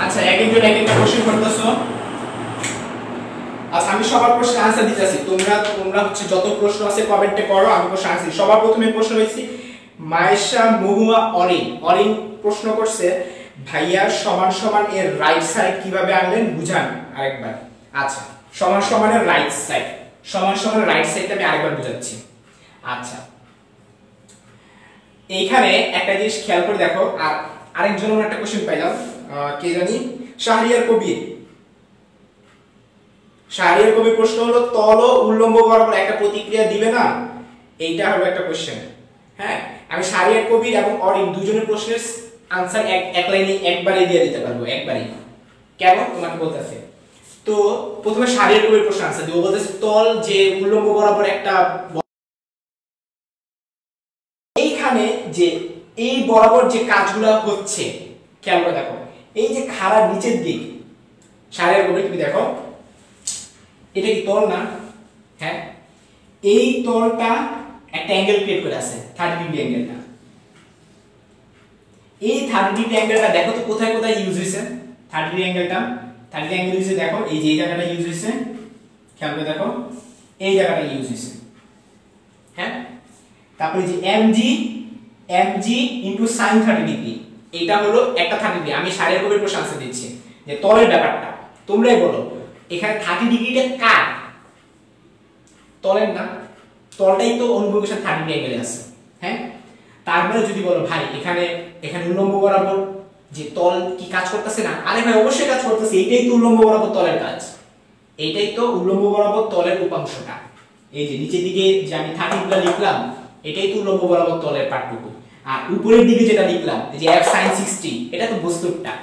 আচ্ছা, এক একজন এক একটা কোশ্চেন করতেছো। আচ্ছা, আমি সবার প্রশ্নের आंसर দিতেছি, তোমরা হচ্ছে যত প্রশ্ন আছে কমেন্টে করো, আমি প্রশ্ন आंसर। সবার প্রথমে প্রশ্ন হইছে মায়েশা মহুয়া অরিন প্রশ্ন করছে, ভাইয়া সমান সমান এর রাইট সাইড কিভাবে আনলেন বুঝান আরেকবার। আচ্ছা, সমান সমানের রাইট সাইড, সমান সমানের রাইট সাইডটা আমি আরেকবার বুঝাচ্ছি। আচ্ছা, এইখানে একটা জিনিস খেয়াল করে দেখো, আর আরেকজনের একটা কোশ্চেন পাইলাম, কে জানি, শাহরিয়ার কবির শারীর কবির প্রশ্ন হলো তল ও উল্লম্ব বরাবর একটা প্রতিক্রিয়া দিবে না, এইটা হবে একটা কোশ্চেন। হ্যাঁ, আমি শারীর কবির এবং অরিন দুজনের প্রশ্নের আনসার এক লাইনে একবারে দিয়ে দিতে পারবো, একবারেই। কেন তোমাকে বলতেছে। তো প্রথমে শারীর কবির প্রশ্ন আনসার দিব, বলতেছে তল যে উল্লম্ব বরাবর একটা, এইখানে যে এই বরাবর যে কাজগুলো হচ্ছে খেয়াল করে দেখো, এই যে খাড়ার নিচের দিক শারীর কবির তুমি দেখো, এটা কি তল না? হ্যাঁ, এই তলটা একটা অ্যাঙ্গেল ক্রিয়েট করে আছে 30 ডিগ্রি অ্যাঙ্গেলটা। এই 30 ডিগ্রি অ্যাঙ্গেলটা দেখো তো কোথায় কোথায় ইউজ হইছে। 30 ডিগ্রি অ্যাঙ্গেলটা 30 ডিগ্রি অ্যাঙ্গেল হইছে দেখো, এই যে এই জায়গাটা ইউজ হইছে, খেয়াল করে দেখো এই জায়গাটা ইউজ হইছে। হ্যাঁ, তারপরে যে mg ইনটু sin 30 ডিগ্রি, এটা হলো একটা 30 ডিগ্রি। আমি শারীর কবির প্রশ্ন আনসার দিচ্ছি যে তলের ব্যাপারটা তোমরাই বলো, এখানে 30 ডিগ্রিটা কার? তলের না? তলটাই তো অনুভূমিক সাথে 30 ডিগ্রি অ্যাঙ্গেলে আছে। হ্যাঁ, তারপরে যদি বলো ভাই এখানে উল্লম্ব বরাবর যে তল কি কাজ করতেছে না, আরে ভাই অবশ্যই কাজ করতেছে, এইটাই তো উল্লম্ব বরাবর তলের কাজ, এইটাই তো উল্লম্ব বরাবর তলের উপাংশটা। এই যে নিচের দিকে যে আমি 30 গুলো লিখলাম, এটাই তো উল্লম্ব বরাবর তলের পার্টটুকু। আর উপরের দিকে যেটা লিখলাম এই যে f sin 60, এটা তো বস্তুটা।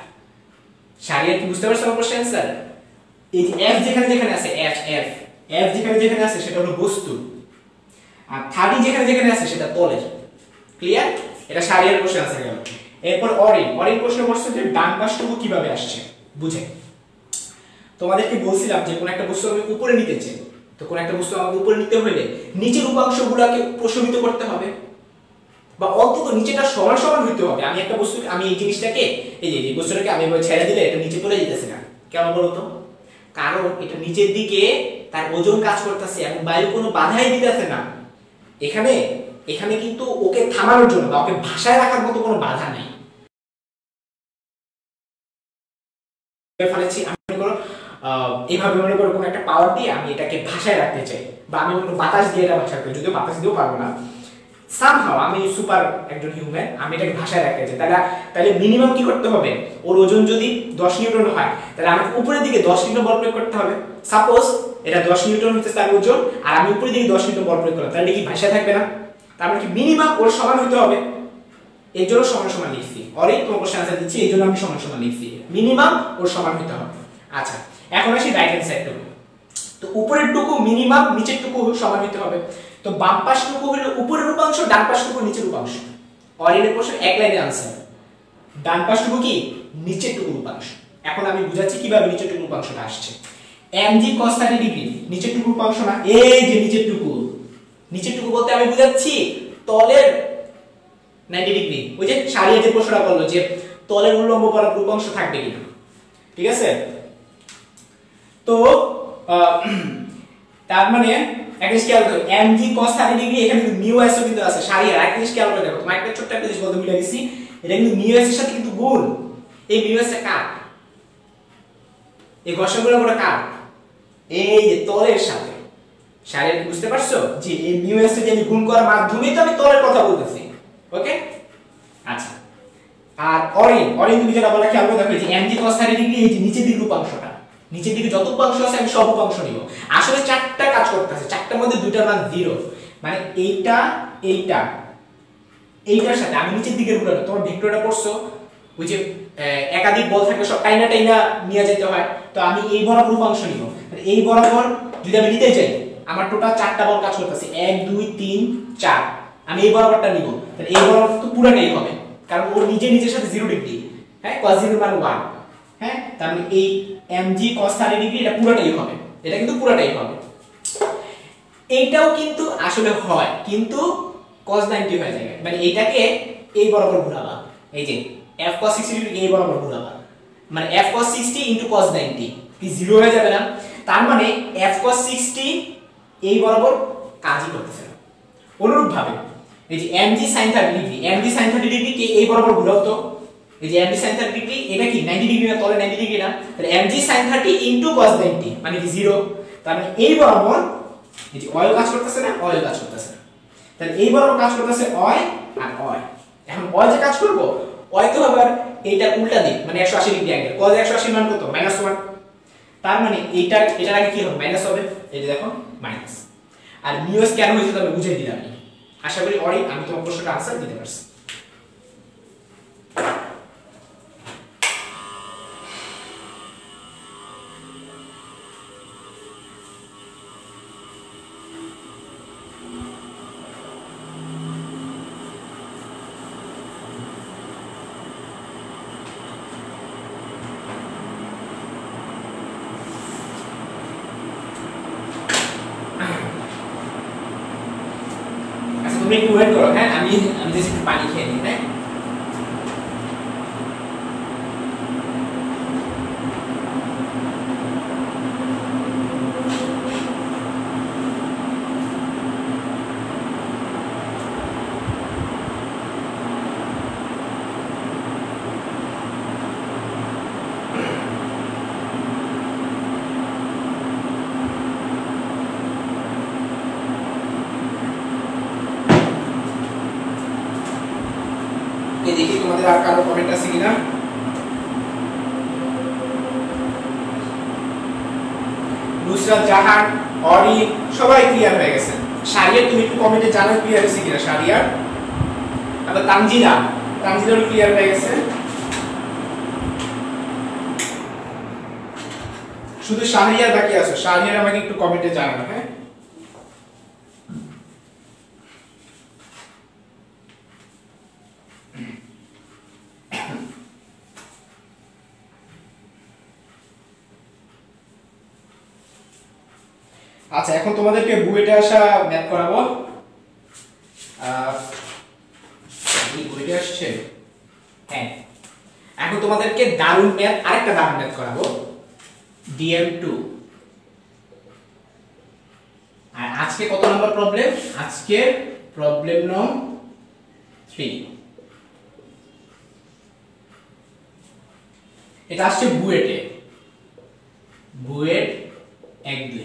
শারীর কি বুঝতে পারছো আমার কোশ্চেন স্যার? এই যে f যেখানে যেখানে আছে, f যেখানে যেখানে আছে সেটা হলো বস্তু, আর 30 যেখানে যেখানে আছে সেটা তলের। ক্লিয়ার? এটা শারীর কোশ্চেন আনসার গেল। এরপর অরিন প্রশ্ন করছে যে ডান পাশটুকু কিভাবে আসছে বুঝে। তোমাদেরকে বলছিলাম যে কোন একটা বস্তু আমি উপরে নিতে চাই, তো কোন একটা বস্তু আমাকে উপরে নিতে হলে নিচের উপাংশগুলোকে প্রশমিত করতে হবে, বা অন্তত নিচেটা সমান সমান হইতে হবে। আমি একটা বস্তু, আমি এই জিনিসটাকে, এই যে বস্তুটাকে আমি এভাবে ছেড়ে দিলে এটা নিচে পড়ে যেতেছে না, কেন বলো তো? কারণ এটা নিচের দিকে তার ওজন কাজ করতেছে এবং বায়ু কোনো বাধাই দিতেছে না। এখানে কিন্তু ওকে থামানোর জন্য বা ওকে ভাষায় রাখার মতো কোনো বাধা নাই। এইভাবে মনে করো কোনো একটা পাওয়ার দিয়ে আমি এটাকে ভাষায় রাখতে চাই, বা আমি কোনো বাতাস দিয়ে এটা ভাষায় রাখতে, যদিও বাতাস দিয়েও পারবো না, সামহাও আমি সুপার একজন হিউম্যান, আমি এটাকে ভাষায় রাখতে চাই। তাহলে মিনিমাম কি করতে হবে? ওর ওজন যদি 10 নিউটন হয়, তাহলে আমাকে উপরের দিকে 10 নিউটন বল প্রয়োগ করতে হবে। সাপোজ এটা 10 নিউটন হচ্ছে তার ওজন, আর আমি উপরের দিকে 10 নিউটন বল প্রয়োগ করলাম, তাহলে কি ভাষায় থাকবে না? তারপরে কি মিনিমাম ওর সমান হইতে হবে, এই জন্য সমান সমান লিখছি। অরে তোমার কোশ্চেন আনসার দিচ্ছি, এই জন্য আমি সমান সমান লিখছি, মিনিমাম ওর সমান হইতে হবে। আচ্ছা, এখন আসি রাইট হ্যান্ড সাইড টুকু। তো উপরের টুকু মিনিমাম, নিচের টুকু সমান হইতে হবে। তো বাম পাশটুকু হলো উপরের উপাংশ, ডান পাশটুকু নিচের উপাংশ। অরিনের প্রশ্ন এক লাইনে আনসার, ডান পাশটুকু কি? নিচের টুকু উপাংশ। এখন আমি বুঝাচ্ছি কিভাবে নিচের টুকু উপাংশটা আসছে। mg cos 30 ডিগ্রি নিচের টুকু উপাংশ না, এই যে নিচের টুকু। নিচের টুকু বলতে আমি বুঝাচ্ছি তলের 90 ডিগ্রি। ওই যে শারীর যে প্রশ্নটা করলো যে তলের উল্লম্ব বরাবর উপাংশ থাকবে কিনা, ঠিক আছে? তো তার মানে একটা খেয়াল করো, mg cos 30 ডিগ্রি এখানে কিন্তু মিউ s কিন্তু আছে। শারীর একটা জিনিস খেয়াল করে দেখো, তোমার একটা ছোট্ট একটা জিনিস বলতে ভুলে গেছি, এটা কিন্তু মিউ s এর সাথে কিন্তু গুণ। এই মিউ s টা কার? এই ঘর্ষণগুলো কোনটা কার? এই যে তলের সাথে। শারীর বুঝতে পারছো যে এই মিউ s কে আমি গুণ করার মাধ্যমে তো আমি তলের কথা বলতেছি। ওকে, আচ্ছা। আর অরিন তুমি যেটা বলা খেয়াল করে দেখো, যে mg cos 30 ডিগ্রি এই যে নিচের দিকের উপাংশটা, নিচের দিকে যত উপাংশ আছে আমি সব উপাংশ নিব। আসলে চারটা কাজ করতেছে, চারটার মধ্যে দুইটার মান 0, মানে এইটার সাথে আমি নিচের দিকের গুলো, তোমার ভেক্টরটা পড়ছো ওই যে একাধিক বল থাকে সব টাইনা নিয়ে যেতে হয়, তো আমি এই বরাবর উপাংশ নিব। এই বরাবর যদি আমি নিতে যাই, আমার টোটাল 4টা বল কাজ করতেছে, 1 2 3 4, আমি এই বরাবরটা নিব। তাহলে এই বরাবর তো পুরোটাই হবে, কারণ ওর নিজের সাথে 0 ডিগ্রি। হ্যাঁ, cos 0 মান 1। হ্যাঁ, তার মানে এই mg cos 30 ডিগ্রি এটা পুরোটাই হবে, এটা কিন্তু পুরোটাই হবে। এইটাও কিন্তু আসলে হয়, কিন্তু cos 90 হয়ে যায়, মানে এইটাকে এই বরাবর ঘোরাবা, এই যে f cos 60 ডিগ্রি এই বরাবর ঘোরাবা, মানে f cos 60 cos 90 কি 0 হয়ে যাবে না? তার মানে f cos 60 এই বরাবর কাজই করতেছে না। অনুরূপভাবে এই যে mg sin 30 ডিগ্রি কে এই বরাবর ঘোরাও তো, এই যে mg sin 30 ডিগ্রি এটা কি 90 ডিগ্রি না, তলে 90 ডিগ্রি না, তাহলে mg sin 30 cos 90 মানে কি 0। তার মানে এই বরাবর এই যে অয়েল কাজ করতেছে না, অয়েল কাজ করতেছে না, তাহলে এই বরাবর কাজ করতেছে অয় আর অয়। এখন অয় যে কাজ করব, অয় তো আবার এইটা উল্টা দিক, মানে 180 ডিগ্রি অ্যাঙ্গেল, cos 180 মান কত? -1। তার মানে এটার আগে কি হবে মাইনাস হবে, এই যে দেখো মাইনাস। আর মিউএস কেন হয়েছে তবে বুঝিয়ে দিলাম আমি। আশা করি আমি তোমার প্রশ্নটা আনসার দিতে পারছি। তুমি একটু ওয়েট করো, হ্যাঁ আমি জাস্ট একটু পানি খেয়ে নিই। হ্যাঁ দেখি তোমাদের আর কারো কমেন্ট আছে কিনা। নুসরাত জাহান, অরিন সবাই ক্লিয়ার হয়ে গেছে। শারিয়ার তুমি একটু কমেন্টে জানাও ক্লিয়ার হয়েছে কিনা শারিয়ার। আবার তানজিলারও ক্লিয়ার হয়ে গেছে। শুধু শাহরিয়ার বাকি আছে, শাহরিয়ার আমাকে একটু কমেন্টে জানাও। হ্যাঁ আচ্ছা, এখন তোমাদেরকে বুয়েটে আসা ম্যাথ করাবো। বুয়েটে আসছে, হ্যাঁ এখন তোমাদেরকে দারুণ ম্যাথ, আরেকটা দারুণ ম্যাথ করাবো, DM2। আর আজকে কত নম্বর প্রবলেম? আজকে প্রবলেম নং 3। এটা আসছে বুয়েট 1-2।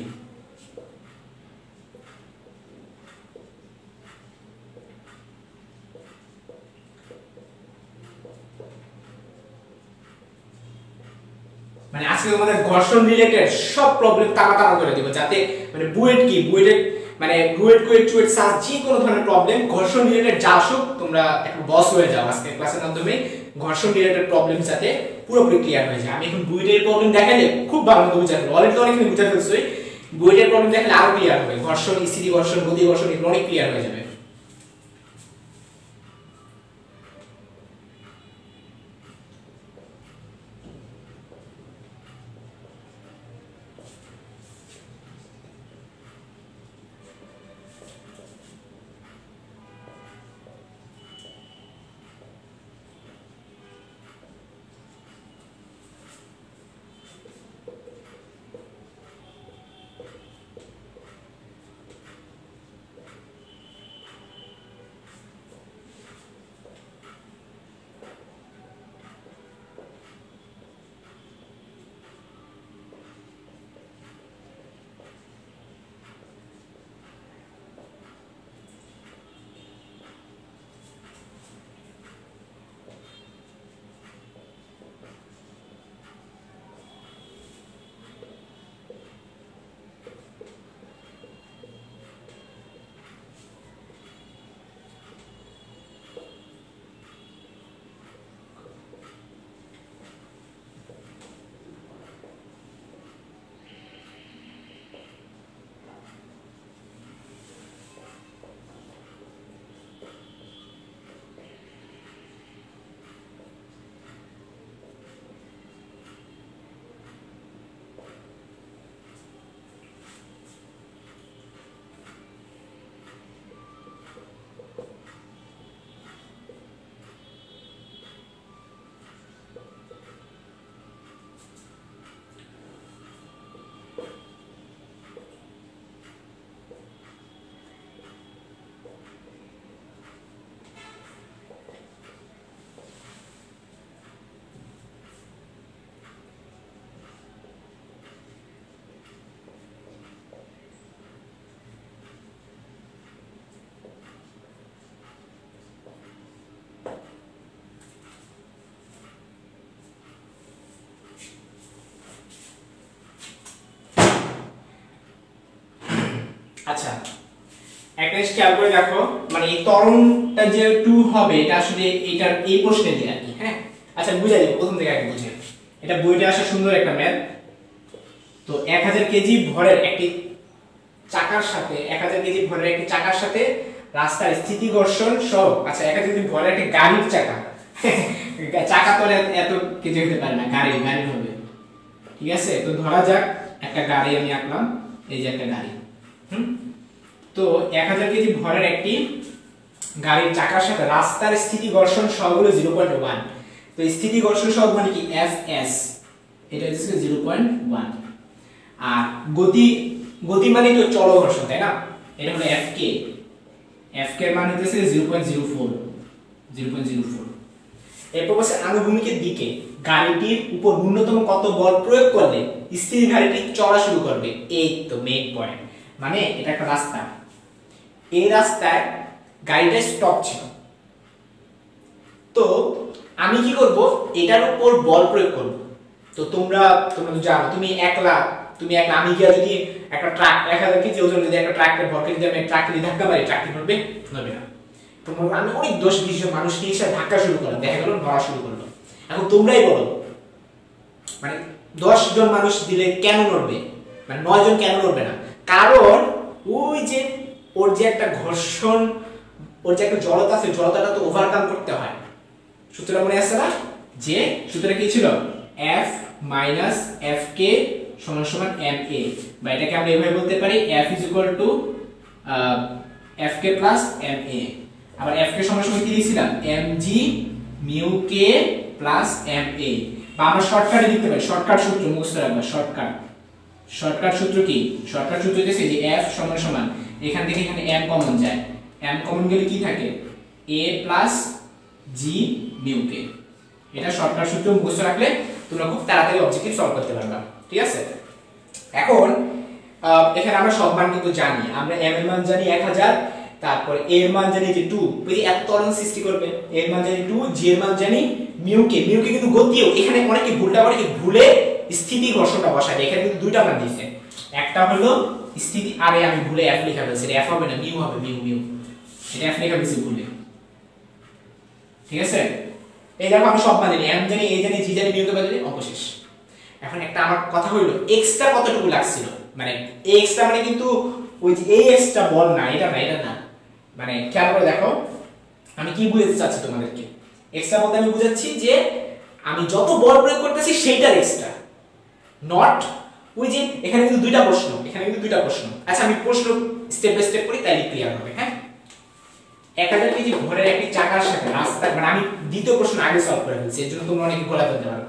মানে আজকে তোমাদের ঘর্ষণ রিলেটেড সব প্রবলেম তাড়াতাড়ি করে দিব, যাতে মানে বুয়েটের মানে রুয়েট কুয়েট চুয়েট সাস যে কোনো ধরনের প্রবলেম ঘর্ষণ রিলেটেড যা আসুক তোমরা একটু বস হয়ে যাও আজকে ক্লাসের মাধ্যমে। ঘর্ষণ রিলেটেড প্রবলেম যাতে পুরোপুরি ক্লিয়ার হয়ে যায়। আমি এখন বুয়েটের প্রবলেম দেখালে খুব ভালো মতো বুঝাতে পারবো, অলরেডি অনেকদিন বুঝাতে পারছি। বুয়েটের প্রবলেম দেখালে আরো ক্লিয়ার হবে, ঘর্ষণ ইসিডি ঘর্ষণ গতি ঘর্ষণ এগুলো অনেক ক্লিয়ার হয়ে যাবে। আচ্ছা একটা জিনিস খেয়াল করে দেখো, মানে এই ত্বরণটা যে 2 হবে এটা আসলে এটার এই প্রশ্নে দেয়া আর কি। হ্যাঁ আচ্ছা বুঝাই দিব প্রথম থেকে আগে বুঝে। এটা বইটা আসে সুন্দর একটা ম্যাথ। তো 1000 কেজি ভরের একটি চাকার সাথে 1000 কেজি ভরের একটি চাকার সাথে রাস্তার স্থিতি ঘর্ষণ সহ, আচ্ছা 1000 কেজি ভরের একটি গাড়ির চাকা চাকা তো এত কেজি হতে পারে না, গাড়ি হবে, ঠিক আছে। তো ধরা যাক একটা গাড়ি আমি আঁকলাম, এই যে একটা গাড়ি। তো 1000 কেজি ভরের একটি গাড়ির চাকার সাথে রাস্তার স্থিতি ঘর্ষণ সহ হলো 0.1। তো স্থিতি ঘর্ষণ সহ মানে কি fs, এটা হচ্ছে 0.1। আর গতি মানে তো চল ঘর্ষণ, তাই না? এটা হলো fk, fk এর মান হচ্ছে 0.04। এরপর বলছে আনুভূমিকের দিকে গাড়িটির উপর ন্যূনতম কত বল প্রয়োগ করলে স্থির গাড়িটি চলা শুরু করবে। এই তো মেইন পয়েন্ট, মানে এটা একটা রাস্তা, এই রাস্তায় গাড়িটা স্টপ ছিল। তো আমি কি করব, এটার উপর বল প্রয়োগ করব। তো তোমরা তো জানো, তুমি একলা আমি গিয়া যদি একটা ট্রাক 1000 কেজি ওজন যদি একটা ট্রাকের ভরকে যদি আমি ট্রাকে ধাক্কা মারি, ট্রাকটি নড়বে না। তোমরা আমি অনেক 10-20 জন মানুষকে এসে ধাক্কা শুরু করলাম, দেখা গেল নড়া শুরু করলো। এখন তোমরাই বলো, মানে 10 জন মানুষ দিলে কেন নড়বে, মানে 9 জন কেন নড়বে না? কারণ ওই যে ওর যে একটা ঘর্ষণ, ওর যে একটা জড়তা আছে, জড়তাটা তো ওভারকাম করতে হয়। সূত্রটা মনে আছে না? যে সূত্রটা কি ছিল? F minus Fk সমান ma, বা এটাকে আমরা এভাবে বলতে পারি F is equal to Fk plus ma। আবার Fk সমান কি লিখছিলাম? mg mu k plus ma। বা আমরা শর্টকাটে লিখতে পারি, শর্টকাট সূত্র মুখস্থ রাখবা। শর্টকাট সূত্র কি? শর্টকাট সূত্র হচ্ছে যে F সমান এখান থেকে এখানে m কমন যায়, m কমন গেলে কি থাকে? a plus g mu k। এটা শর্টকাট সূত্র মুখস্থ রাখলে তোমরা খুব তাড়াতাড়ি অবজেক্টিভ সলভ করতে পারবা, ঠিক আছে। এখন এখানে আমরা সব মান কিন্তু জানি, আমরা m এর মান জানি 1000, তারপর a এর মান জানি যে 2, বুঝি এত ত্বরণ সৃষ্টি করবে। a এর মান জানি 2, g এর মান জানি mu k কিন্তু গতিও এখানে অনেকে ভুলে স্থিতি ঘর্ষণটা বসায়। এখানে কিন্তু দুইটা মান দিয়েছে, একটা হলো স্থিতি, আরে আমি ভুলে f লেখা ফেলছি, f হবে না মিউ হবে, মিউ এটা f লেখা ফেলছি ভুলে, ঠিক আছে। এই দেখো আমি সব মান জানি, m জানি, a জানি, g জানি, mu কে বাদে অবশেষ। এখন একটা আমার কথা হইলো এক্সট্রা কতটুকু লাগছিল, মানে এই এক্সট্রা মানে কিন্তু ওই যে এই এক্সট্রা বল না, এটা না, মানে খেয়াল করে দেখো আমি কি বুঝাতে চাচ্ছি তোমাদেরকে। এক্সট্রা বলতে আমি বুঝাচ্ছি যে আমি যত বল প্রয়োগ করতেছি সেইটার এক্সট্রা, নট ওই যে এখানে কিন্তু দুইটা প্রশ্ন। আচ্ছা আমি প্রশ্ন স্টেপ বাই স্টেপ করি, তাইলে ক্লিয়ার হবে। হ্যাঁ 1000 কেজি ভরের একটি চাকার সাথে রাস্তা, মানে আমি দ্বিতীয় প্রশ্ন আগে সলভ করে ফেলছি, এর জন্য তোমরা অনেকে গোলা ফেলতে পারো।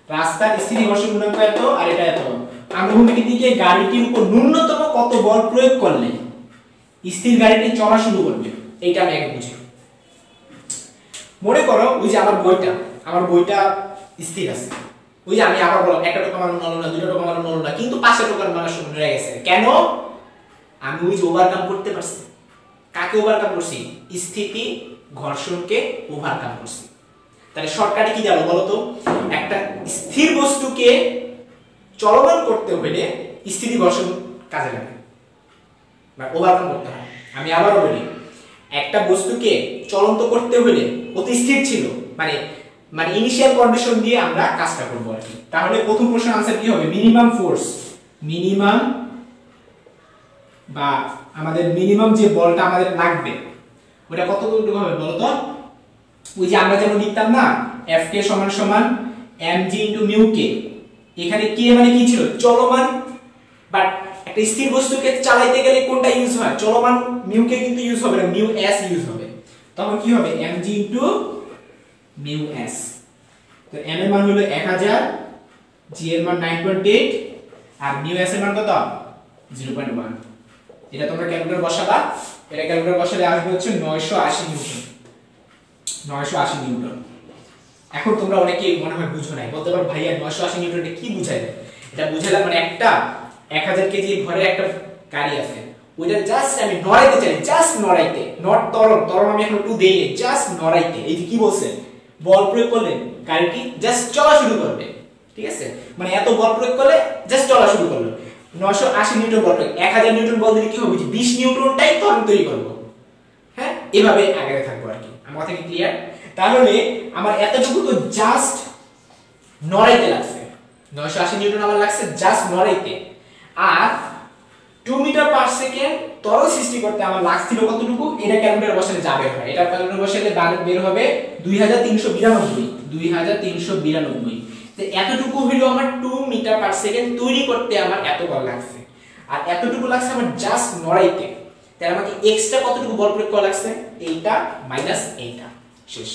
রাস্তার স্থিতি ঘর্ষণ গুণাঙ্ক এত আর এটা এত, আনুভূমিকের দিকে গাড়িটির উপর ন্যূনতম কত বল প্রয়োগ করলে স্থির গাড়িটি চলা শুরু করবে, এইটা আমি আগে বুঝি। মনে করো ওই যে আমার বইটা স্থির আছে, ওই যে আমি আবার বললাম 1 টাকা মান নড়লো না, 2 টাকা মান নড়লো না, কিন্তু 5 টাকার মান নড়ে গেছে। কেন? আমি ওই যে ওভারকাম করতে পারছি। কাকে ওভারকাম করছি? স্থিতি ঘর্ষণকে ওভারকাম করছি। তাহলে শর্টকাটে কি যাবো বলো তো? একটা স্থির বস্তুকে চলমান করতে হলে স্থিতি ঘর্ষণ কাজে লাগে বা ওভারকাম করতে হয়। আমি আবারও বলি, একটা বস্তুকে চলন্ত করতে হলে অতি স্থির ছিল, মানে ইনিশিয়াল কন্ডিশন দিয়ে আমরা কাজটা করব আর কি। তাহলে প্রথম প্রশ্নের আনসার কি হবে? মিনিমাম ফোর্স, বা আমাদের মিনিমাম যে বলটা আমাদের লাগবে ওটা কতটুকু হবে বলো তো? ওই যে আমরা যেমন লিখতাম না Fk সমান mg mu k, এখানে k মানে কি ছিল? চলমান। বাট একটা স্থির বস্তুকে চালাইতে গেলে কোনটা ইউজ হয়? চলমান। mu k কিন্তু ইউজ হবে না, mu s ইউজ হবে। তখন কি হবে? mg mu s। তো m এর মান হলো 1000, g এর মান 9.8 আর mu s এর মান কত? 0.1। এটা তোমরা ক্যালকুলেটর বসাবা, এটা ক্যালকুলেটর বসালে আসবে হচ্ছে 980 নিউটন। 980 নিউটন। এখন তোমরা অনেকেই মনে হয় বুঝো নাই, বলতে পারো ভাইয়া 980 নিউটনটা কি বুঝাইলে? এটা বুঝাইলাম মানে একটা 1000 কেজি ভরের একটা গাড়ি আছে, ওইটা জাস্ট আমি নড়াইতে চাই, জাস্ট নড়াইতে, নট ত্বরণ আমি এখন একটু দেই, জাস্ট নড়াইতে। এই যে কি বলছে? বল প্রয়োগ করলে গাড়িটি জাস্ট চলা শুরু করবে, ঠিক আছে? মানে এত বল প্রয়োগ করলে জাস্ট চলা শুরু করলো। 980 নিউটন বল, 1000 নিউটন বল দিলে কি হবে, যে 20 নিউটনটাই ত্বরণ তৈরি করব। হ্যাঁ, এভাবে আগে থাকবো আর কি। আমার কথা কি ক্লিয়ার? তাহলে আমার এতটুকু তো জাস্ট নড়াইতে লাগছে, 980 নিউটন আমার লাগছে জাস্ট নড়াইতে। আর 2 মিটার পার সেকেন্ড ত্বরণ সৃষ্টি করতে আমার লাগছিল কতটুকু, এটা ক্যালকুলেটর বসালে যাবে হয়, এটা ক্যালকুলেটর বসালে বের হবে 2392। তো এতটুকু হলো আমার 2 মিটার পার সেকেন্ড তৈরি করতে আমার এত বল লাগছে, আর এতটুকু লাগছে আমার জাস্ট নড়াইতে। তাহলে আমাকে এক্সট্রা কতটুকু বল প্রয়োগ করা লাগছে, এইটা মাইনাস এইটা, শেষ।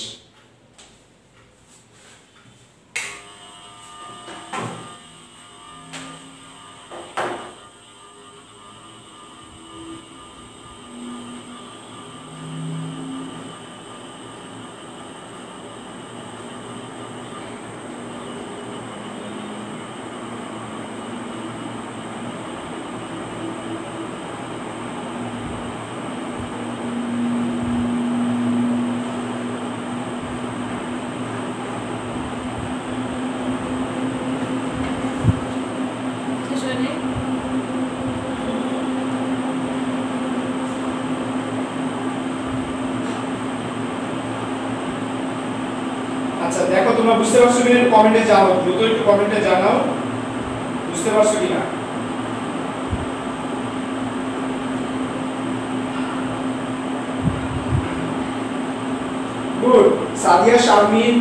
আচ্ছা দেখো তোমরা বুঝতে পারছো কিনা, একটু কমেন্টে জানাও, দ্রুত একটু কমেন্টে জানাও বুঝতে পারছো কিনা। গুড, সাদিয়া, শারমিন,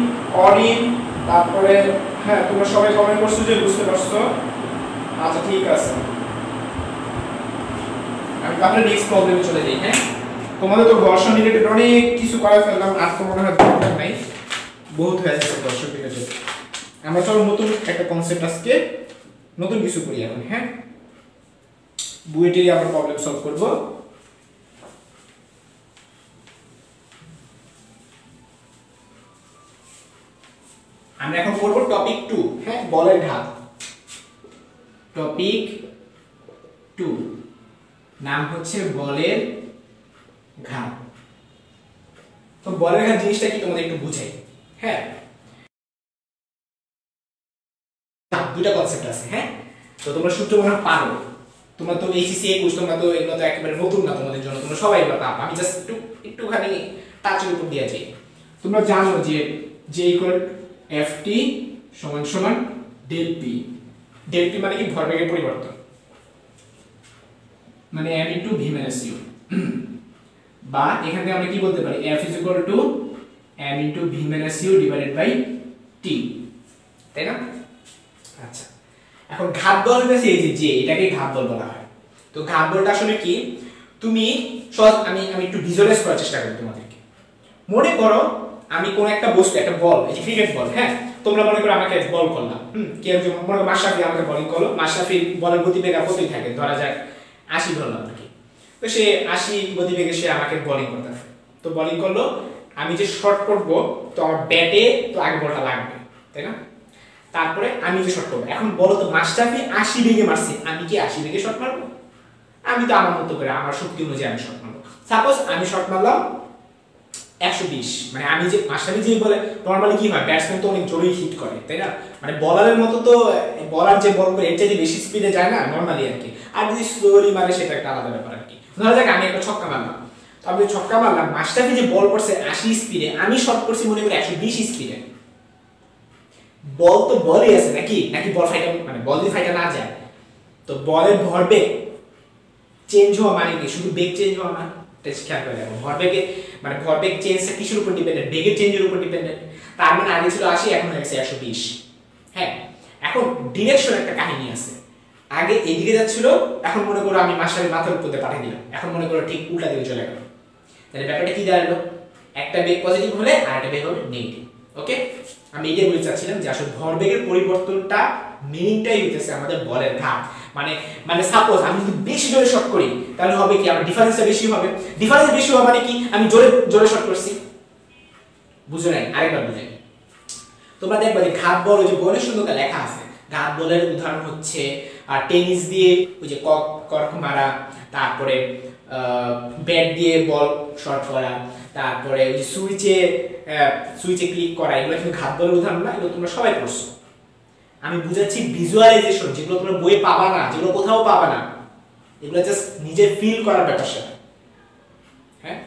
অরিন, তারপরে হ্যাঁ তোমরা সবাই কমেন্ট করছো যে বুঝতে পারছো। আচ্ছা ঠিক আছে, আমি তাহলে নেক্সট প্রবলেমে চলে যাই। হ্যাঁ, তোমাদের তো ঘর্ষণ রিলেটেড অনেক কিছু করা ফেললাম, আর তো মনে হয় দরকার নাই, বহুত হয়ে যাচ্ছে ঘর্ষণ রিলেটেড। আমরা চলো নতুন একটা কনসেপ্ট আজকে নতুন কিছু করি এখন। হ্যাঁ, বুয়েটেরই আমরা প্রবলেম সলভ করব। আমরা এখন করব টপিক 2। হ্যাঁ, বলের ঘাত। টপিক 2 নাম হচ্ছে বলের ঘাত। তো বলের ঘাত জিনিসটা কি তোমাদের একটু বুঝাই। হ্যাঁ, দুটো কনসেপ্ট আছে। হ্যাঁ, তো তোমরা সূত্র মনে পারো, তোমরা তো এইচএসসি 21, তোমরা তো এগুলো তো একেবারে নতুন না তোমাদের জন্য, তোমরা সবাই এগুলো পাবো। আমি জাস্ট একটুখানি টাচের উপর দিয়ে যাই। তোমরা জানো যে j = ft = del p। del p মানে কি, ভরবেগের পরিবর্তন, মানে m * v - u, বা এখান থেকে আমরা কি বলতে পারি, f = m * v - u / t, তাই না? আচ্ছা, এখন ঘাত বল হচ্ছে এই যে এটাকে ঘাত বল বলা হয়। তো ঘাত বলটা আসলে কি, তুমি আমি একটু ভিজুয়ালাইজ করার চেষ্টা করি তোমাদেরকে। মনে করো আমি কোন একটা বস্তু, একটা বল, এই যে ক্রিকেট বল। হ্যাঁ, তোমরা মনে করো আমাকে বল করলাম, কেউ যেমন মনে করো মাশরাফি আমাকে বোলিং করলো, মাশরাফির বলের গতিবেগ কতই থাকে, ধরা যাক 80 ধরলাম আর কি। তো সে 80 গতিবেগে সে আমাকে বোলিং করতে হবে। তো বোলিং করলো, আমি যে শট করব, তো আমার ব্যাটে তো আগে বলটা লাগবে, তাই না? তারপরে আমি যে শট করব, এখন বলো তো মাশরাফি 80 বেগে মারছে, আমি কি 80 বেগে শট মারবো? আমি তো আমার মতো করে আমার শক্তি অনুযায়ী আমি শট মারবো। সাপোজ আমি শট মারলাম 120, মানে আমি যে মাশরাফি যে বলে নরমালি কি হয়, ব্যাটসম্যান তো অনেক জোরে হিট করে, তাই না? মানে বলারের মতো তো বলার যে বল করে এর চাইতে বেশি স্পিডে যায় না নরমালি আর কি, আর যদি স্লোলি মারে সেটা একটা আলাদা ব্যাপার আর কি। ধরা যাক আমি একটা ছক্কা মারলাম, তো আমি ছক্কা মারলাম, মাশরাফি যে বল করছে 80 স্পিডে, আমি শট করছি মনে করি 120 স্পিডে। বল তো বলই আছে নাকি বল ফাইটা, মানে বল যদি ফাইটা না যায়, তো বলের ভরবেগ চেঞ্জ হওয়া মানে কি শুধু বেগ চেঞ্জ হওয়া না? টেস্ট খেয়াল করে দেখো, ভরবেগে মানে ভরবেগ চেঞ্জটা কিসের উপর ডিপেন্ডেন্ট? বেগের চেঞ্জের উপর ডিপেন্ডেন্ট। তার মানে আগে ছিল 80, এখন হয়ে গেছে 120। হ্যাঁ, এখন ডিরেকশন একটা কাহিনী আছে, আগে এদিকে যাচ্ছিল, এখন মনে করো আমি মাশরাফির মাথার উপর দিয়ে পাঠিয়ে দিলাম, এখন মনে করো ঠিক উল্টা দিকে চলে গেল। তাহলে ব্যাপারটা কি দাঁড়ালো, একটা বেগ পজিটিভ হলে আরেকটা বেগ হবে নেগেটিভ। ওকে, আমি এটাই বলতে চাচ্ছিলাম যে আসলে ভরবেগের পরিবর্তনটা মিনিংটাই হইতেছে আমাদের বলের ঘাত। মানে সাপোজ আমি যদি বেশি জোরে শট করি, তাহলে হবে কি আমার ডিফারেন্সটা বেশি হবে। ডিফারেন্স বেশি হবে মানে কি, আমি জোরে শট করছি, বুঝো নাই? আরেকবার বুঝাই, তোমরা দেখবা যে ঘাত বল, ওই যে বলের সুন্দর লেখা আছে, ঘাত বলের উদাহরণ হচ্ছে টেনিস দিয়ে ওই যে কর্ক মারা, তারপরে ব্যাট দিয়ে বল শট করা, তারপরে ওই যে সুইচে ক্লিক করা, এগুলো কিন্তু ঘাত বলের উদাহরণ না, এগুলো তোমরা সবাই পড়ছো। আমি বুঝাচ্ছি ভিজুয়ালাইজেশন, যেগুলো তোমরা বইয়ে পাবা না, যেগুলো কোথাও পাবা না, এগুলো জাস্ট নিজে ফিল করার ব্যাপার সেটা। হ্যাঁ,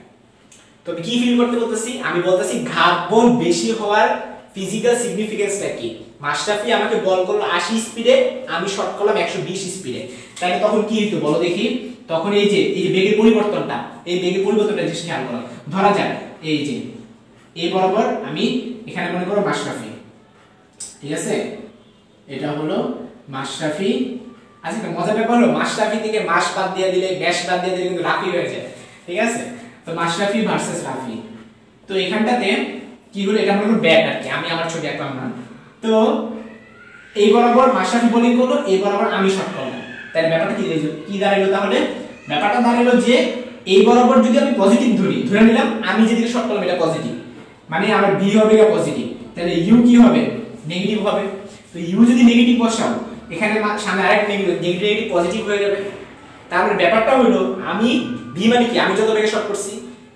তো আমি কি ফিল করতে বলতেছি? আমি বলতেছি ঘাত বল বেশি হওয়ার ফিজিক্যাল সিগনিফিকেন্সটা কি। মাশরাফি আমাকে বল করলো 80 স্পিডে, আমি শট করলাম 120 স্পিডে, তাহলে তখন কি হইতো বলো দেখি? তখন এই যে বেগের পরিবর্তনটা, এই বেগের পরিবর্তনটা জিনিস খেয়াল করো। ধরা যাক এই যে এই বরাবর আমি এখানে মনে করো মাশরাফি, ঠিক আছে, এটা হলো মাশরাফি। আচ্ছা, একটা মজার ব্যাপার হলো মাশরাফি থেকে মাস বাদ দিয়ে দিলে, ব্যাস বাদ দিয়ে দিলে কিন্তু রাফি হয়ে যায়, ঠিক আছে? তো মাশরাফি ভার্সেস রাফি, তো এখানটাতে কি হলো, এটা হলো ব্যাট আর কি, আমি আমার ছবি আঁকলাম না। তো এই বরাবর মাশরাফি বোলিং করলো, এই বরাবর আমি শট করলাম, তাহলে ব্যাপারটা কি দাঁড়াইলো? তাহলে ব্যাপারটা দাঁড়াইলো যে এই বরাবর যদি আমি পজিটিভ ধরে নিলাম, আমি যেদিকে শট করলাম এটা পজিটিভ, মানে আমার বি হবে এটা পজিটিভ, তাহলে ইউ কি হবে? নেগেটিভ হবে। তো ইউ যদি নেগেটিভ বসাও, এখানে সামনে আরেকটা নেগেটিভ পজিটিভ হয়ে যাবে। তারপরে ব্যাপারটা হলো আমি বি মানে কি, আমি যত বেগে শট করছি,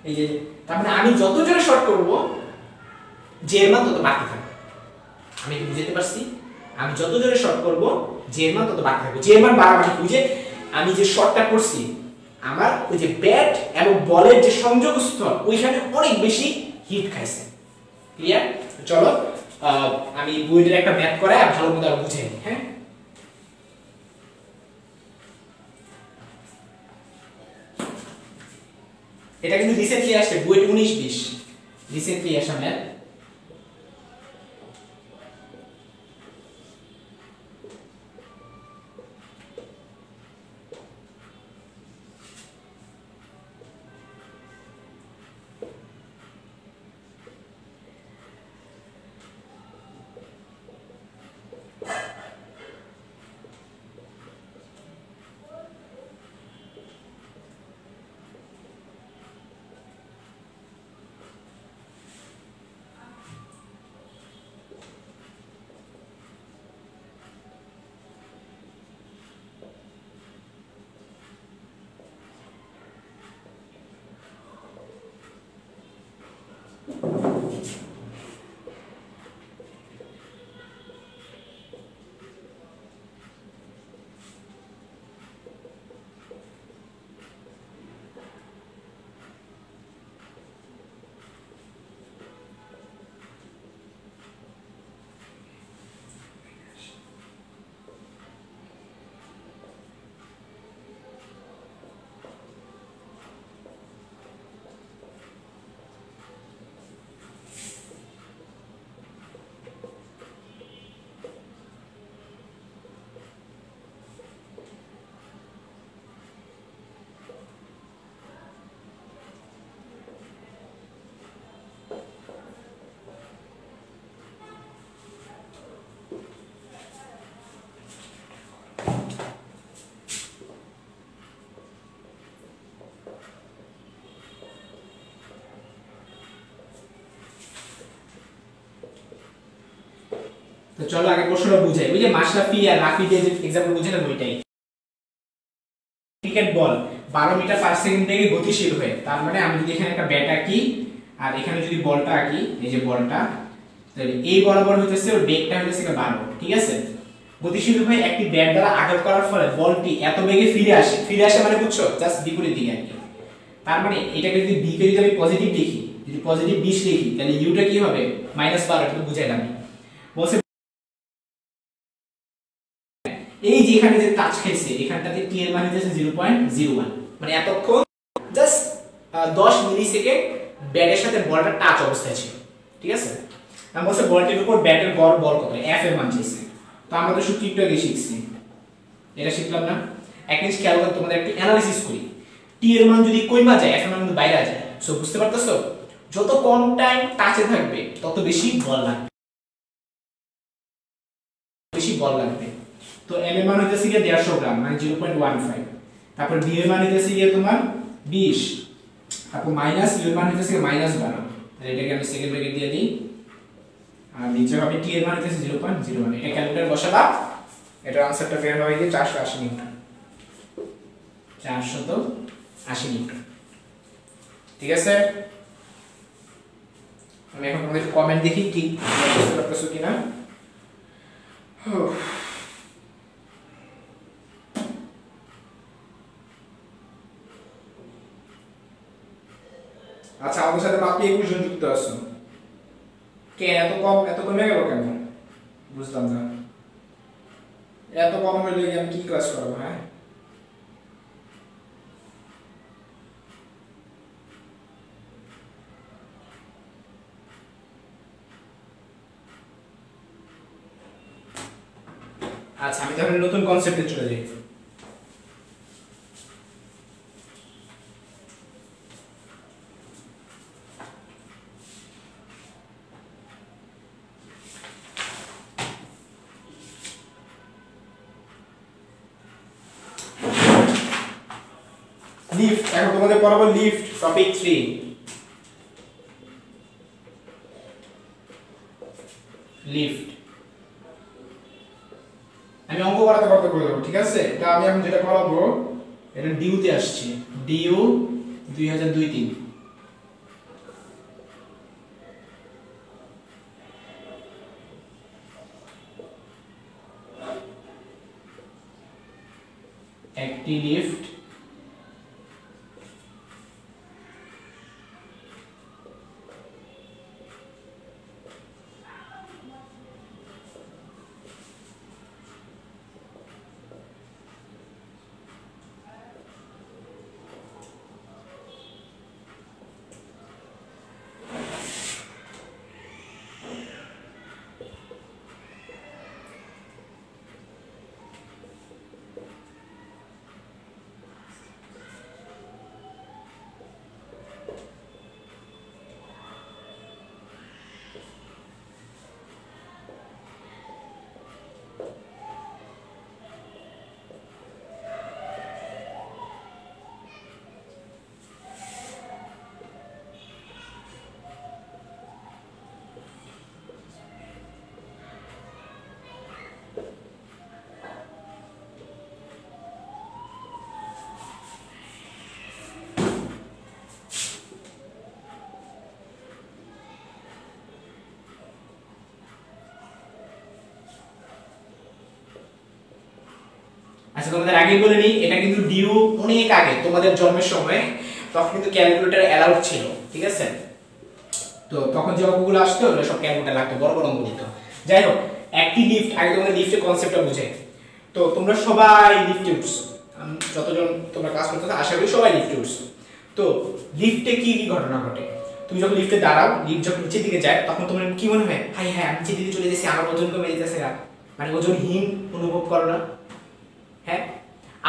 এই যে তার মানে আমি যত জোরে শট করব জে এর মান তত বাড়তে থাকবে। আমি কি বুঝতে পারছি? আমি যত জোরে শট করব জে এর মান তত বাড়তে থাকবে। জে এর মান বাড়া মানে কি, যে আমি যে শটটা করছি আমার ওই যে ব্যাট এবং বলের যে সংযোগস্থল ওইখানে অনেক বেশি হিট খাইছে। ক্লিয়ার? চলো আমি বইটার একটা ম্যাথ করাই ভালো মতো আর বুঝাই। হ্যাঁ, এটা কিন্তু রিসেন্টলি আসছে, বুয়েট 19-20 রিসেন্টলি আসা ম্যাথ। তো চলো আগে প্রশ্নটা বুঝাই। ওই যে মাশরাফি আর রাফি যে एग्जांपल বুঝলেন ওইটাই। Cricket ball 12 metre per second বেগে গতিশীল হয়, তার মানে আমি যদি এখানে একটা ব্যাট আঁকি আর এখানে যদি বলটা আঁকি, এই যে বলটা, তাহলে এই বরাবর হইতেছে ওর বেগটা হইতেছে 12, ঠিক আছে? গতিশীল হয়ে একটি ব্যাট দ্বারা আঘাত করার ফলে বলটি এত বেগে ফিরে আসে মানে বুঝছো, জাস্ট বিপরীত দিকে আর কি। তার মানে এটাকে যদি বি কে যদি আমি পজিটিভ লিখি, যদি পজিটিভ 20 লিখি, তাহলে ইউটা কি হবে? -12। এটা বুঝাইলাম। বলছে এই যে এখানে যে টাচ খেলছে এখানটাতে টি এর মান হচ্ছে 0.01, মানে এতক্ষণ জাস্ট 10 মিলিসেকেন্ড ব্যাটের সাথে বলটা টাচ অবস্থায় ছিল, ঠিক আছে? আমি বলছে বলটির উপর ব্যাটের গড় বল কত, এফ এর মান চাইছে। তো আমরা তো সূত্র একটু আগে শিখছি, এটা শিখলাম না? এক মিনিট খেয়াল করে তোমাদের একটু অ্যানালাইসিস করি। টি এর মান যদি কইমা যায়, এফ এর মান কিন্তু বাইরে যায়। সো বুঝতে পারতেছো, যত কম টাইম টাচে থাকবে তত বেশি বল লাগবে, তো এম এর মান হইতেছে কি 150 গ্রাম, মানে 0.15। তারপর বি এর মান হইতেছে কি তোমার 20, তারপর মাইনাস ইউ এর মান হইতেছে -12। তাহলে এটাকে আমি সেকেন্ড ব্র্যাকেট দিয়ে দিই, আর নিচে হবে টি এর মান হইতেছে 0.01। এটা ক্যালকুলেটর বসাবা, এটার आंसरটা বের হবে কি 480 নিউটন, 480 নিউটন, ঠিক আছে? আমি এখন তোমাদের কমেন্ট দেখি কি বুঝতে পারতেছো কিনা। আচ্ছা, আমাদের সাথে মাত্র 21 জন যুক্ত আছে। কেন এত কমে গেল কেন? বুঝলাম না। এত কম হলে আমি কি ক্লাস করবো? হ্যাঁ, আচ্ছা, আমি তাহলে নতুন কনসেপ্টে চলে যাই। লিফট, এখন তোমাদের পড়াবো লিফট, টপিক 3 লিফট। আমি অঙ্ক করাতে করতে করে দেবো, ঠিক আছে? এটা আমি এখন যেটা করাবো এটা ডিউতে আসছে, ডিউ 2002-3। একটি লিফট আচ্ছা, তোমাদের আগে বলে নিই, এটা কিন্তু ডিউ অনেক আগে, তোমাদের জন্মের সময়, তখন কিন্তু ক্যালকুলেটর অ্যালাউড ছিল, ঠিক আছে? তো তখন যে অঙ্কগুলো আসতো ওগুলো সব ক্যালকুলেটর লাগতো, বড় বড় অঙ্ক দিত। যাই হোক, একটি লিফট, আগে তোমাদের লিফটের কনসেপ্টটা বুঝে। তো তোমরা সবাই লিফটে উঠছো, যতজন তোমরা ক্লাস করতেছো আশা করি সবাই লিফটে উঠছো। তো লিফটে কি কি ঘটনা ঘটে? তুমি যখন লিফটে দাঁড়াও, লিফট যখন নিচের দিকে যায়, তখন তোমার কি মনে হয়? হাই হ্যাঁ, আমি নিচের দিকে চলে যাচ্ছি, আমার ওজন কমে যেতেছে, মানে ওজনহীন অনুভব করো না? হ্যাঁ।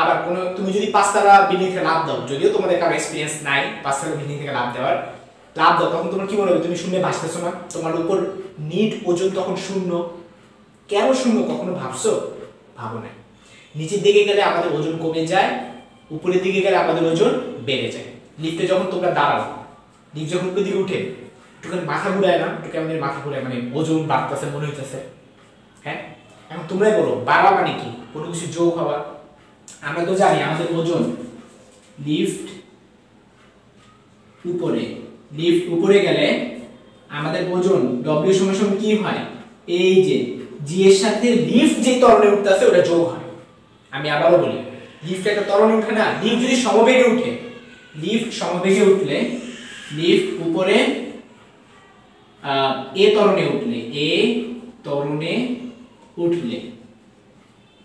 আবার তুমি যদি 5 তলা বিল্ডিং থেকে লাফ দাও, যদিও তোমাদের কারো এক্সপেরিয়েন্স নাই 5 তলা বিল্ডিং থেকে লাফ দাও, তখন তোমার কি মনে হবে? তুমি শূন্যে ভাসতেছো না, তোমার উপর নিট ওজন তখন শূন্য। কেন শূন্য কখনো ভাবছো? ভাবো না। নিচের দিকে গেলে আমাদের ওজন কমে যায়, উপরের দিকে গেলে আমাদের ওজন বেড়ে যায়। লিফটে যখন তোমরা দাঁড়াও, লিফট যখন উপরের দিকে উঠে একটুখানি মাথা ঘুরায় না, একটু কেমন মাথা ঘুরায়, মানে ওজন বাড়তেছে মনে হইতেছে। হ্যাঁ, এখন তোমরাই বলো বাড়া মানে কি? কোনো কিছু যোগ হওয়া। আমরা তো জানি আমাদের ওজন, লিফট উপরে গেলে আমাদের ওজন W সমান কি হয়? এই যে জি এর সাথে লিফট যে ত্বরণে উঠতেছে ওটা যোগ হয়। আমি আবারও বলি, লিফট একটা ত্বরণে উঠে না, লিফট যদি সমবেগে উঠে, লিফট সমবেগে উঠলে, লিফট উপরে এ ত্বরণে উঠলে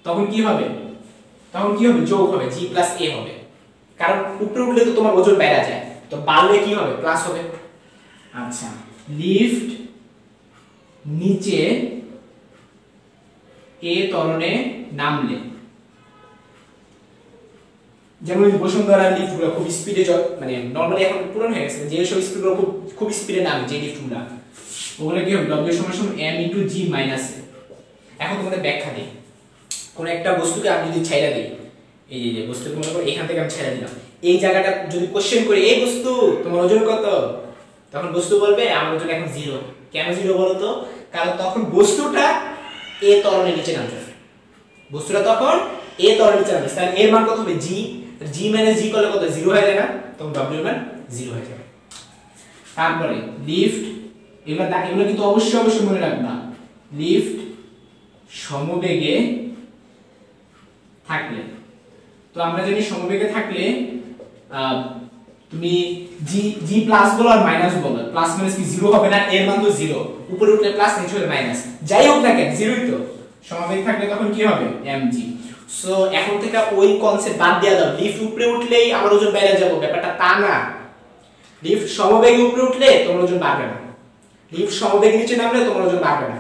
তখন কি হবে? যোগ হবে, জি প্লাস এ হবে। কারণ উপরে উঠলে তো তোমার ওজন বেড়ে যায়, তো বাড়লে কি হবে? প্লাস হবে। আচ্ছা, লিফট নিচে এ ত্বরণে নামলে, যেমন বসুন্ধরা লিফটগুলো খুব স্পিডে, মানে নরমালি এখন পুরনো হয়ে গেছে, যে সব স্পিডগুলো খুব স্পিডে নামে, যে লিফটগুলো, ওগুলো কি হবে? W সমান m * g - a। এখন তোমাদের ব্যাখ্যা দিই। কোন একটা বস্তুকে আমি যদি ছাইড়া দিই, এই যে বস্তুকে মনে করো এখান থেকে আমি ছাইড়া দিলাম, এই জায়গাটা যদি কোশ্চেন করি, এই বস্তু তোমার ওজন কত, তখন বস্তু বলবে আমার ওজন এখন 0। কেন 0 বলো তো? কারণ তখন বস্তুটা এ ত্বরণের নিচে নামতেছে, তখন এ ত্বরণের নিচে নামতেছে, তাহলে এর মান কত হবে? g - g করলে কত? 0 হয়ে যায় না? তখন w এর মান 0 হয়ে যাবে। তারপরে লিফট, এগুলো কিন্তু অবশ্যই মনে রাখবা, লিফট সমবেগে থাকলে, তো আমরা জানি সমবেগে থাকলে তুমি জি প্লাস বলো আর মাইনাস বলো, প্লাস মাইনাস কি জিরো হবে না? এর মান তো জিরো, উপরে উঠলে প্লাস নিচে হলে মাইনাস, যাই হোক না কেন জিরোই তো। সমবেগ থাকলে তখন কি হবে? mg। সো এখন থেকে ওই কনসেপ্ট বাদ দেওয়া দাও, লিফট উপরে উঠলেই আমার ওজন বেড়ে যাবে, ব্যাপারটা তা না। লিফট সমবেগে উপরে উঠলে তোমার ওজন বাড়বে না, লিফট সমবেগে নিচে নামলে তোমার ওজন বাড়বে না।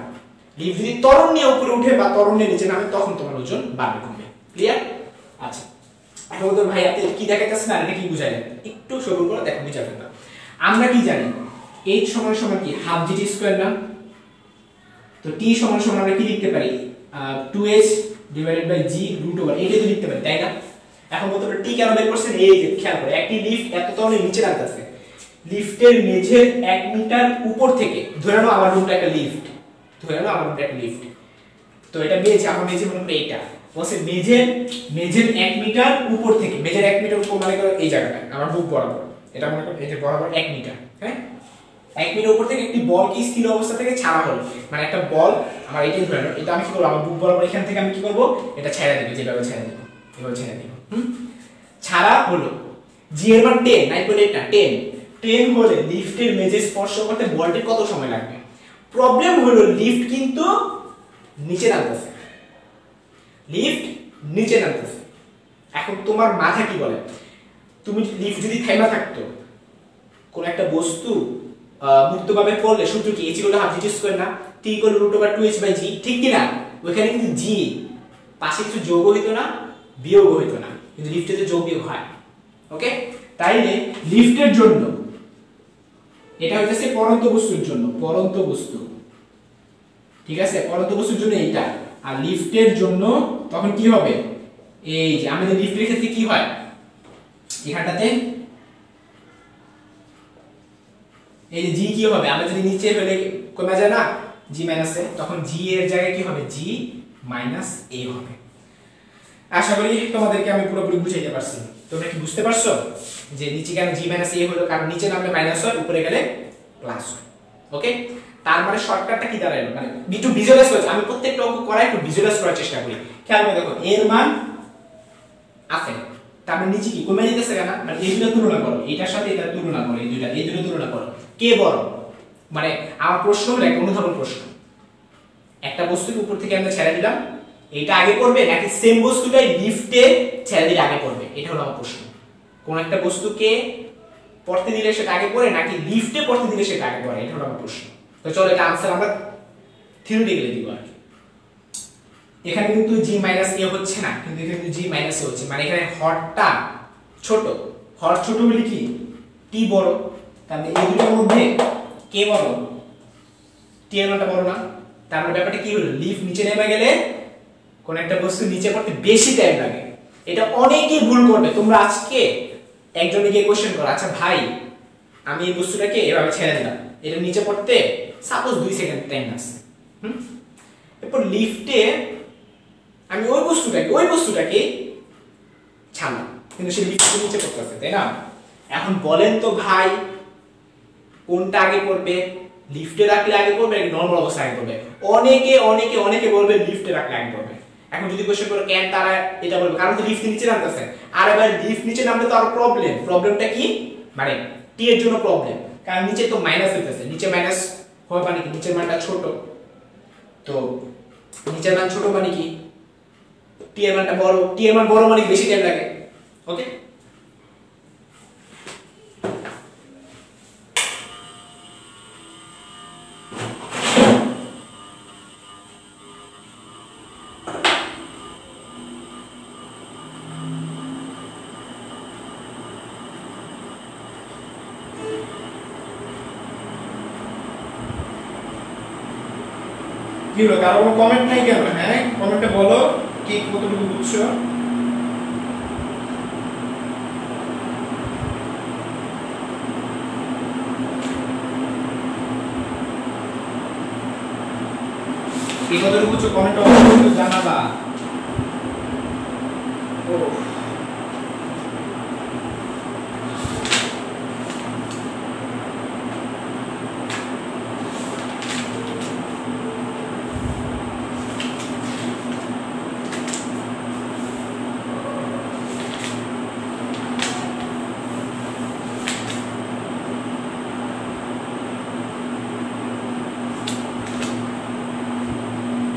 লিফট যদি ত্বরণ নিয়ে উপরে উঠে বা ত্বরণ নিয়ে নিচে নামে তখন তোমার ওজন বাড়বে কমবে। ক্লিয়ার? আচ্ছা, এখন তো ভাই আপনি কি দেখাইতেছেন না, এটা কি বুঝাইলেন? একটু সবুর করে দেখো বুঝাবেন না। আমরা কি জানি h সমান সমান কি হাফ gt স্কয়ার না? তো t সমান সমান আমরা কি লিখতে পারি? 2h divided by g root over, এইটাই তো লিখতে পারি, তাই না? এখন বলতে পারি t কেন বের করছেন? এই যে খেয়াল করে, একটি লিফট এত তরণে নিচে নামতেছে, লিফটের মেঝের 1 মিটার উপর থেকে, ধরে নাও আমার রুমটা একটা লিফট, ধরে নাও আমার রুমটা একটা লিফট, তো এটা মেঝে, আমার মেঝে মনে করো এইটা, বলছে মেঝের 1 মিটার উপর থেকে, মেঝের 1 মিটার উপর মানে করো এই জায়গাটা আমার বুক বরাবর, এটা মনে করো এই যে বরাবর 1 মিটার, হ্যাঁ 1 মিটার উপর থেকে একটি বল কি স্থির অবস্থা থেকে ছাড়া হলো, মানে একটা বল আমার এইটাই ধরে নাও, এটা আমি কি করব, আমার বুক বরাবর এখান থেকে আমি কি করব, এটা ছেড়ে দেব, যেভাবে ছেড়ে দেব এভাবে ছেড়ে দেব, ছাড়া হলো। জি এর মান 10, 9.8 না 10 হলে লিফটের মেঝে স্পর্শ করতে বলটির কত সময় লাগবে? প্রবলেম হলো লিফট কিন্তু নিচে নামতেছে, লিফট নিচে নামতেছে। এখন তোমার মাথা কি বলে, তুমি লিফট যদি থেমে থাকতো, কোন একটা বস্তু মুক্তভাবে পড়লে সূত্র কি h = হাফ gt স্কয়ার না, t = √2h/g, ঠিক কি না? ওখানে কিন্তু g পাশে কিছু যোগ হইতো না, বিয়োগ হইতো না, কিন্তু লিফটে তো যোগ বিয়োগ হয়। ওকে, তাইলে লিফটের জন্য এটা হইতাছে পরন্ত বস্তুর জন্য, পরন্ত বস্তু, ঠিক আছে, পরন্ত বস্তুর জন্য এইটা, আর লিফটের জন্য তখন কি হবে? এই যে আমাদের লিফটের ক্ষেত্রে কি হয়, এখানটাতে এই যে জি কি হবে, আমরা যদি নিচে ফেলে কমে যায় না g - a, তখন g এর জায়গায় কি হবে? g - a হবে। আশা করি তোমাদেরকে আমি পুরোপুরি বুঝাইতে পারছি। তোমরা কি বুঝতে পারছো যে নিচে কেন g - a হলো? কারণ নিচে নামলে মাইনাস হয়, উপরে গেলে প্লাস হয়। ওকে, তার মানে শর্টকাটটা কি দাঁড়ালো, মানে একটু ভিজুয়ালাইজ করছি আমি, প্রত্যেকটা অঙ্ক করাই একটু ভিজুয়ালাইজ করার চেষ্টা করি। খেয়াল করে দেখো, এর মান আছে, তার মানে নিচে কি কমে যেতেছে কেন? মানে এই দুটো তুলনা করো, এটার সাথে এটা তুলনা করো, এই দুটো তুলনা করো, কে বড়? মানে আমার প্রশ্ন হলো একটা অনুধাবন প্রশ্ন, একটা বস্তুকে উপর থেকে আমরা ছেড়ে দিলাম, এটা আগে পড়বে নাকি সেম বস্তুটাই লিফটে ছেড়ে দিলে আগে পড়বে? এটা হলো আমার প্রশ্ন। কোন একটা বস্তুকে পড়তে দিলে সেটা আগে পড়ে নাকি লিফটে পড়তে দিলে সেটা আগে পড়ে? এটা হলো আমার প্রশ্ন। তো চলো এটা आंसर আমরা থিওরিটিক্যালি দিব আর কি। এখানে কিন্তু g - a হচ্ছে না, কিন্তু এখানে কিন্তু g - a হচ্ছে, মানে এখানে হরটা ছোট, হর ছোট বলি কি t বড়, তাহলে এই দুটোর মধ্যে কে বড়? t এর মানটা বড় না? তার মানে ব্যাপারটা কি হলো, লিফট নিচে নেমে গেলে কোন একটা বস্তু নিচে পড়তে বেশি টাইম লাগে। এটা অনেকেই ভুল করবে, তোমরা আজকে একজনকে গিয়ে কোশ্চেন করো, আচ্ছা ভাই আমি এই বস্তুটাকে এভাবে ছেড়ে দিলাম, এটা নিচে পড়তে সাপোজ 2 সেকেন্ড টাইম লাগছে, এরপর লিফটে আমি ওই বস্তুটাকে ছাড়লাম, কিন্তু সে লিফটের নিচে পড়তেছে, তাই না? এখন বলেন তো ভাই কোনটা আগে পড়বে? লিফটে রাখলে আগে পড়বে নাকি নরমাল অবস্থায় আগে পড়বে? অনেকে বলবে লিফটে রাখলে আগে পড়বে। এখন যদি কোশ্চেন করো কেন তারা এটা বলবে, কারণ তো লিফট নিচে নামতেছে। আর এবার লিফট নিচে নামলে তো আরো প্রবলেমটা কি, মানে টি এর জন্য প্রবলেম, কারণ নিচে তো মাইনাস হইতেছে, নিচে মাইনাস হয় মানে কি নিচের মানটা ছোট, তো নিচের মান ছোট মানে কি টি এর মানটা বড়, টি এর মান বড় মানে বেশি টাইম লাগে। ওকে, কি হলো, কারো কোনো কমেন্ট নাই কেন? হ্যাঁ কমেন্টে বলো কি কতটুকু বুঝছো। কি কতটুকু বুঝছো কমেন্টে অবশ্যই জানাবা। ও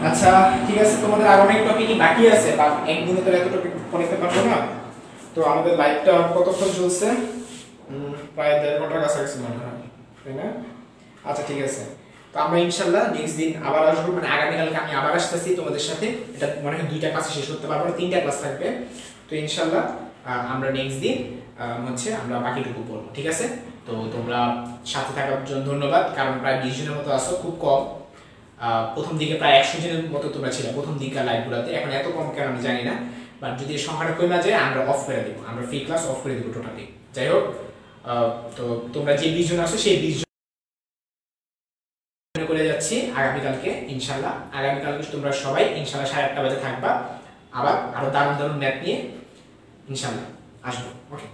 আচ্ছা ঠিক আছে, তোমাদের আরো অনেক টপিকই বাকি আছে, বা একদিনে তো এত টপিক পড়তে পারবো না। তো আমাদের লাইভটা কতক্ষণ চলছে? প্রায় 1.5 ঘন্টার কাছাকাছি মনে হয়, তাই না? আচ্ছা ঠিক আছে, তো আমরা ইনশাল্লাহ নেক্সট দিন আবার আসবো, মানে আগামীকালকে আমি আবার আসতেছি তোমাদের সাথে। এটা মনে হয় 2টা ক্লাসে শেষ করতে পারবো না, 3টা ক্লাস থাকবে। তো ইনশাল্লাহ আমরা নেক্সট দিন হচ্ছে আমরা বাকিটুকু পড়বো, ঠিক আছে? তো তোমরা সাথে থাকার জন্য ধন্যবাদ, কারণ প্রায় 20 জনের মতো আসো, খুব কম। প্রথম দিকে প্রায় 100 জনের মতো তোমরা ছিল প্রথম দিকে লাইভগুলোতে, এখন এত কম কেন আমি জানি না। বাট যদি সংখ্যাটা কমে যায় আমরা অফ করে দেবো, আমরা ফ্রি ক্লাস অফ করে দেবো টোটালি। যাই হোক, তো তোমরা যে 20 জন আসো সেই 20 জন করে যাচ্ছি আগামীকালকে ইনশাল্লাহ। আগামীকালকে তোমরা সবাই ইনশাল্লাহ 8:30 বাজে থাকবা, আবার আরো দারুণ দারুণ ম্যাথ নিয়ে ইনশাল্লাহ আসবো। ওকে।